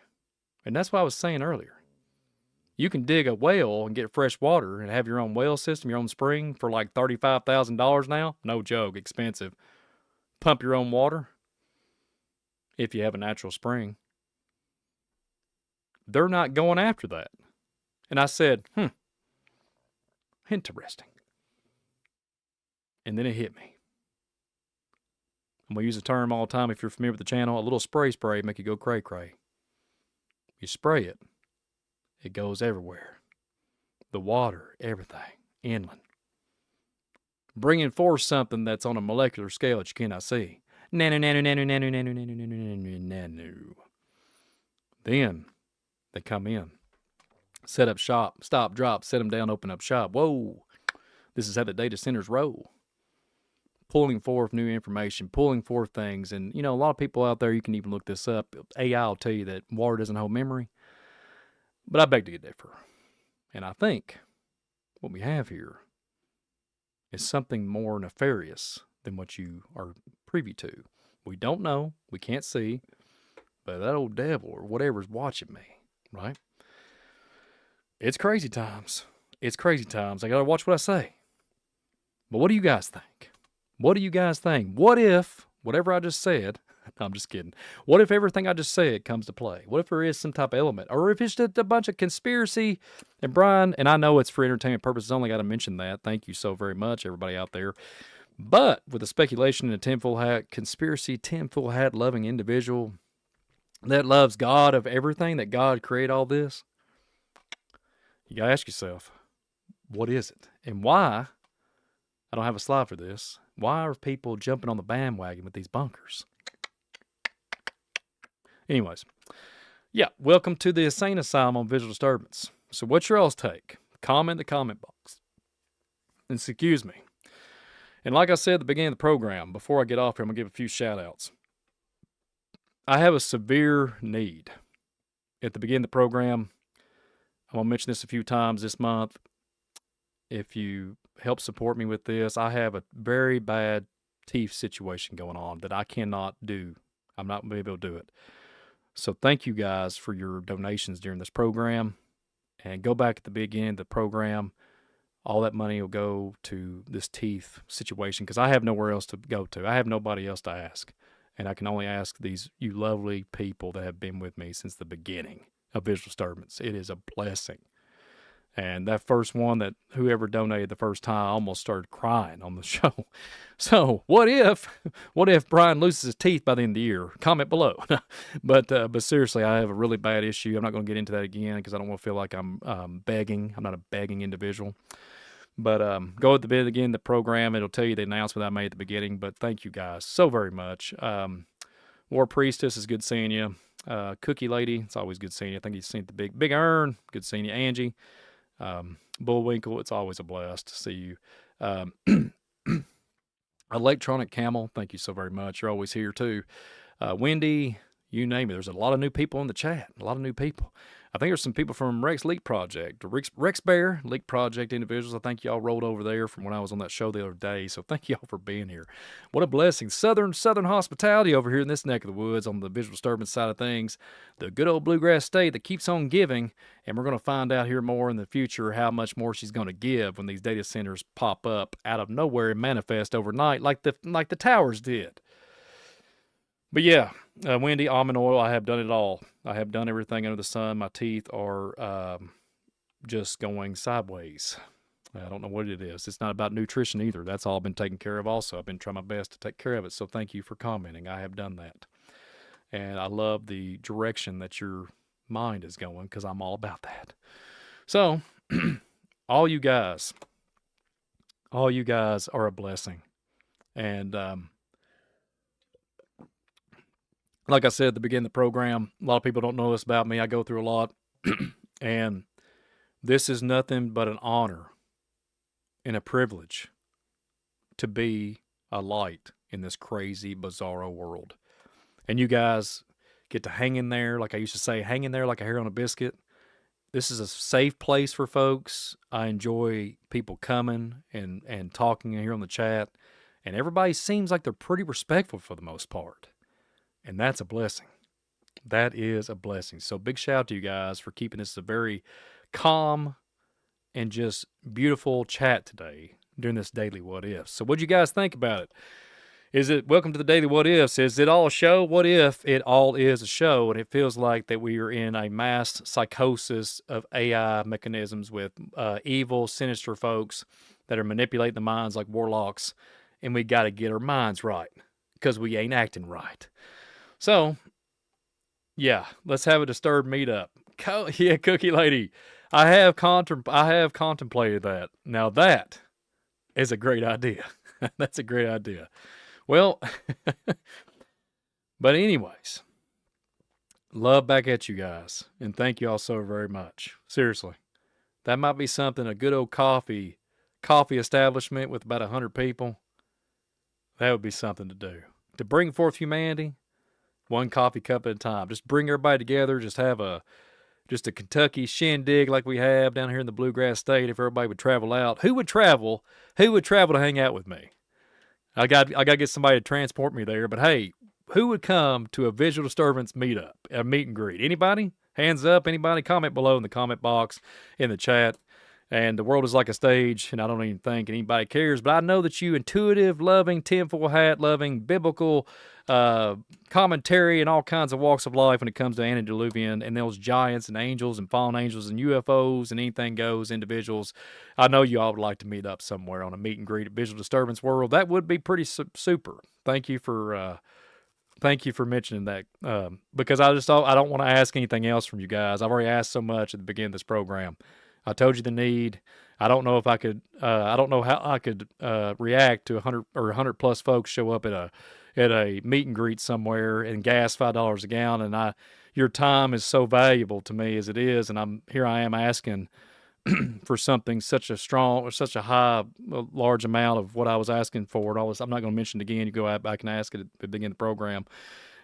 And that's what I was saying earlier. You can dig a well and get fresh water and have your own well system, your own spring for like $35,000 now. No joke, expensive. Pump your own water if you have a natural spring. They're not going after that. And I said, interesting. And then it hit me. And we use a term all the time, if you're familiar with the channel, a little spray make you go cray-cray. You spray it, it goes everywhere. The water, everything, inland. Bringing forth something that's on a molecular scale that you cannot see. Nano. Then they come in, set up shop, stop, drop, set them down, open up shop. Whoa, this is how the data centers roll. Pulling forth new information, pulling forth things. And, a lot of people out there, you can even look this up. AI will tell you that water doesn't hold memory. But I beg to differ. And I think what we have here is something more nefarious than what you are privy to. We don't know. We can't see. But that old devil or whatever is watching me, right? It's crazy times. I got to watch what I say. But what do you guys think? What if, whatever I just said, no, I'm just kidding. What if everything I just said comes to play? What if there is some type of element? Or if it's just a bunch of conspiracy? And Brian, and I know it's for entertainment purposes, only got to mention that. Thank you so very much, everybody out there. But with the speculation in a tinfoil hat, conspiracy, tinfoil hat loving individual that loves God of everything, that God created all this, you got to ask yourself, what is it? And why? I don't have a slide for this. Why are people jumping on the bandwagon with these bunkers? Anyways, yeah, welcome to the Insane Asylum on Visual Disturbance. So what's your all's take? Comment in the comment box. And excuse me. And like I said at the beginning of the program, before I get off here, I'm going to give a few shout-outs. I have a severe need. At the beginning of the program, I'm going to mention this a few times this month. If you help support me with this, I have a very bad teeth situation going on that I cannot do. I'm not going to be able to do it. So thank you guys for your donations during this program. And go back at the beginning of the program. All that money will go to this teeth situation because I have nowhere else to go to. I have nobody else to ask. And I can only ask you lovely people that have been with me since the beginning of Visual Disturbance. It is a blessing. And that first one, that whoever donated the first time, I almost started crying on the show. So what if Brian loses his teeth by the end of the year? Comment below. But seriously, I have a really bad issue. I'm not going to get into that again because I don't want to feel like I'm begging. I'm not a begging individual. But go at the beginning of the program. It'll tell you the announcement I made at the beginning. But thank you guys so very much. War Priestess, is good seeing you. Cookie Lady, it's always good seeing you. I think you've seen the Big Earn. Good seeing you. Angie. Bullwinkle, it's always a blast to see you. Electronic Camel, thank you so very much. You're always here too. Wendy, you name it. There's a lot of new people in the chat, a lot of new people. I think there's some people from Rex Leak Project, Rex Bear Leak Project individuals. I think y'all rolled over there from when I was on that show the other day. So thank y'all for being here. What a blessing. Southern hospitality over here in this neck of the woods on the visual disturbance side of things. The good old bluegrass state that keeps on giving. And we're going to find out here more in the future how much more she's going to give when these data centers pop up out of nowhere and manifest overnight like the towers did. But yeah, Wendy, almond oil, I have done it all. I have done everything under the sun. My teeth are just going sideways. I don't know what it is. It's not about nutrition either. That's all been taken care of also. I've been trying my best to take care of it. So thank you for commenting. I have done that. And I love the direction that your mind is going because I'm all about that. So all you guys are a blessing. And like I said at the beginning of the program, a lot of people don't know this about me. I go through a lot. And this is nothing but an honor and a privilege to be a light in this crazy, bizarro world. And you guys get to hang in there, like I used to say, hang in there like a hair on a biscuit. This is a safe place for folks. I enjoy people coming and talking here on the chat. And everybody seems like they're pretty respectful for the most part. And that's a blessing. That is a blessing. So big shout out to you guys for keeping this a very calm and just beautiful chat today during this daily what ifs. So what'd you guys think about it? Is it welcome to the daily what ifs? Is it all a show? What if it all is a show and it feels like that we are in a mass psychosis of AI mechanisms with evil, sinister folks that are manipulating the minds like warlocks, and we got to get our minds right because we ain't acting right. So, yeah, let's have a disturbed meetup. Yeah, Cookie Lady, I have contemplated that. Now that is a great idea. That's a great idea. Well, but anyways, love back at you guys, and thank you all so very much. Seriously, that might be something, a good old coffee establishment with about 100 people. That would be something to do. To bring forth humanity, one coffee cup at a time. Just bring everybody together. Just have a Kentucky shindig like we have down here in the Bluegrass State. If everybody would travel out, who would travel to hang out with me? I got to get somebody to transport me there. But hey, who would come to a visual disturbance meetup, a meet and greet? Anybody? Hands up. Anybody? Comment below in the comment box in the chat. And the world is like a stage, and I don't even think anybody cares. But I know that you intuitive, loving, tinfoil hat loving, biblical commentary and all kinds of walks of life when it comes to antediluvian and those giants and angels and fallen angels and UFOs and anything goes individuals. I know you all would like to meet up somewhere on a meet and greet at Visual Disturbance World. That would be pretty super. Thank you for mentioning that because I don't want to ask anything else from you guys. I've already asked so much at the beginning of this program. I told you the need. I don't know if I could. I don't know how I could react to 100 or 100 plus folks show up at a meet and greet somewhere and gas $5 a gallon. And your time is so valuable to me as it is, and I am asking for something such a strong or such a high, large amount of what I was asking for. I'm not going to mention it again. You go back and ask it at the beginning of the program.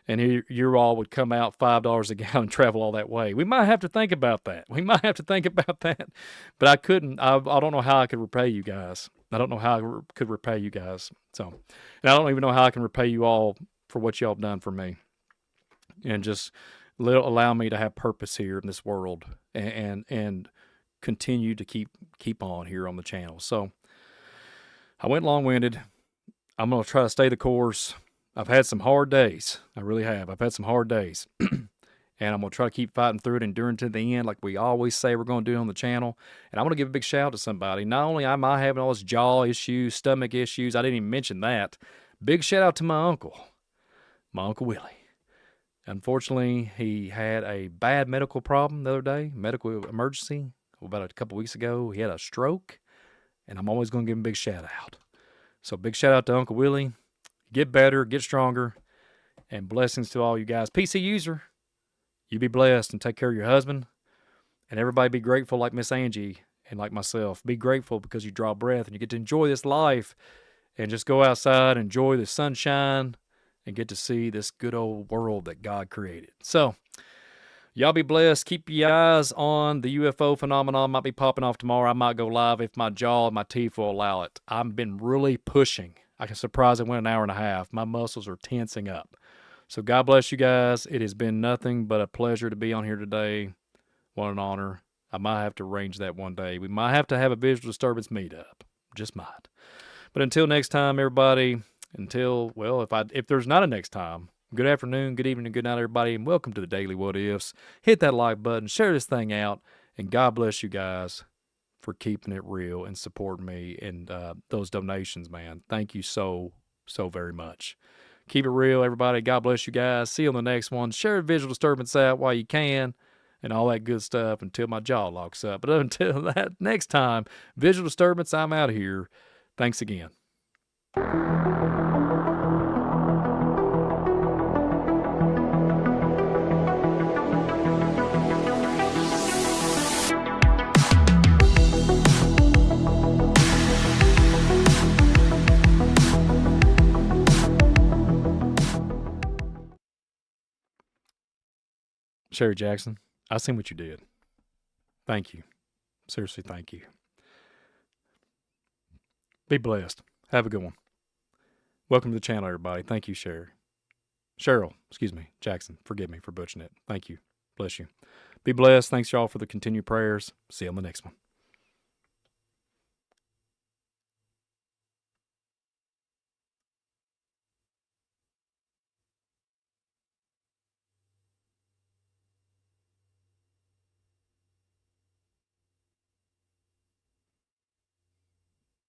And you all would come out $5 a gallon and travel all that way. We might have to think about that. But I couldn't. I don't know how I could repay you guys. I don't know how I could repay you guys. So, and I don't even know how I can repay you all for what y'all have done for me. And just allow me to have purpose here in this world and continue to keep on here on the channel. So, I went long-winded. I'm going to try to stay the course. I've had some hard days. I really have. I've had some hard days. And I'm going to try to keep fighting through it, enduring to the end like we always say we're going to do on the channel. And I want to give a big shout out to somebody. Not only am I having all this jaw issues, stomach issues, I didn't even mention that. Big shout out to my uncle Willie. Unfortunately, he had a bad medical problem the other day, medical emergency. About a couple weeks ago, he had a stroke. And I'm always going to give him a big shout out. So big shout out to Uncle Willie. Get better, get stronger, and blessings to all you guys. PC user, you be blessed and take care of your husband. And everybody be grateful like Miss Angie and like myself. Be grateful because you draw breath and you get to enjoy this life and just go outside, enjoy the sunshine, and get to see this good old world that God created. So, y'all be blessed. Keep your eyes on the UFO phenomenon. Might be popping off tomorrow. I might go live if my jaw and my teeth will allow it. I've been really pushing. I can surprise it went an hour and a half. My muscles are tensing up. So God bless you guys. It has been nothing but a pleasure to be on here today. What an honor. I might have to arrange that one day. We might have to have a visual disturbance meetup. Just might. But until next time, everybody, if there's not a next time, good afternoon, good evening, good night, everybody, and welcome to the Daily What Ifs. Hit that like button, share this thing out, and God bless you guys for keeping it real and supporting me and those donations, man. Thank you so very much. Keep it real, everybody. God bless you guys. See you on the next one. Share visual disturbance out while you can and all that good stuff until my jaw locks up. But until that next time, visual disturbance, I'm out of here. Thanks again. Sherry Jackson, I seen what you did. Thank you. Seriously, thank you. Be blessed. Have a good one. Welcome to the channel, everybody. Thank you, Cheryl, Jackson. Forgive me for butchering it. Thank you. Bless you. Be blessed. Thanks, y'all, for the continued prayers. See you on the next one.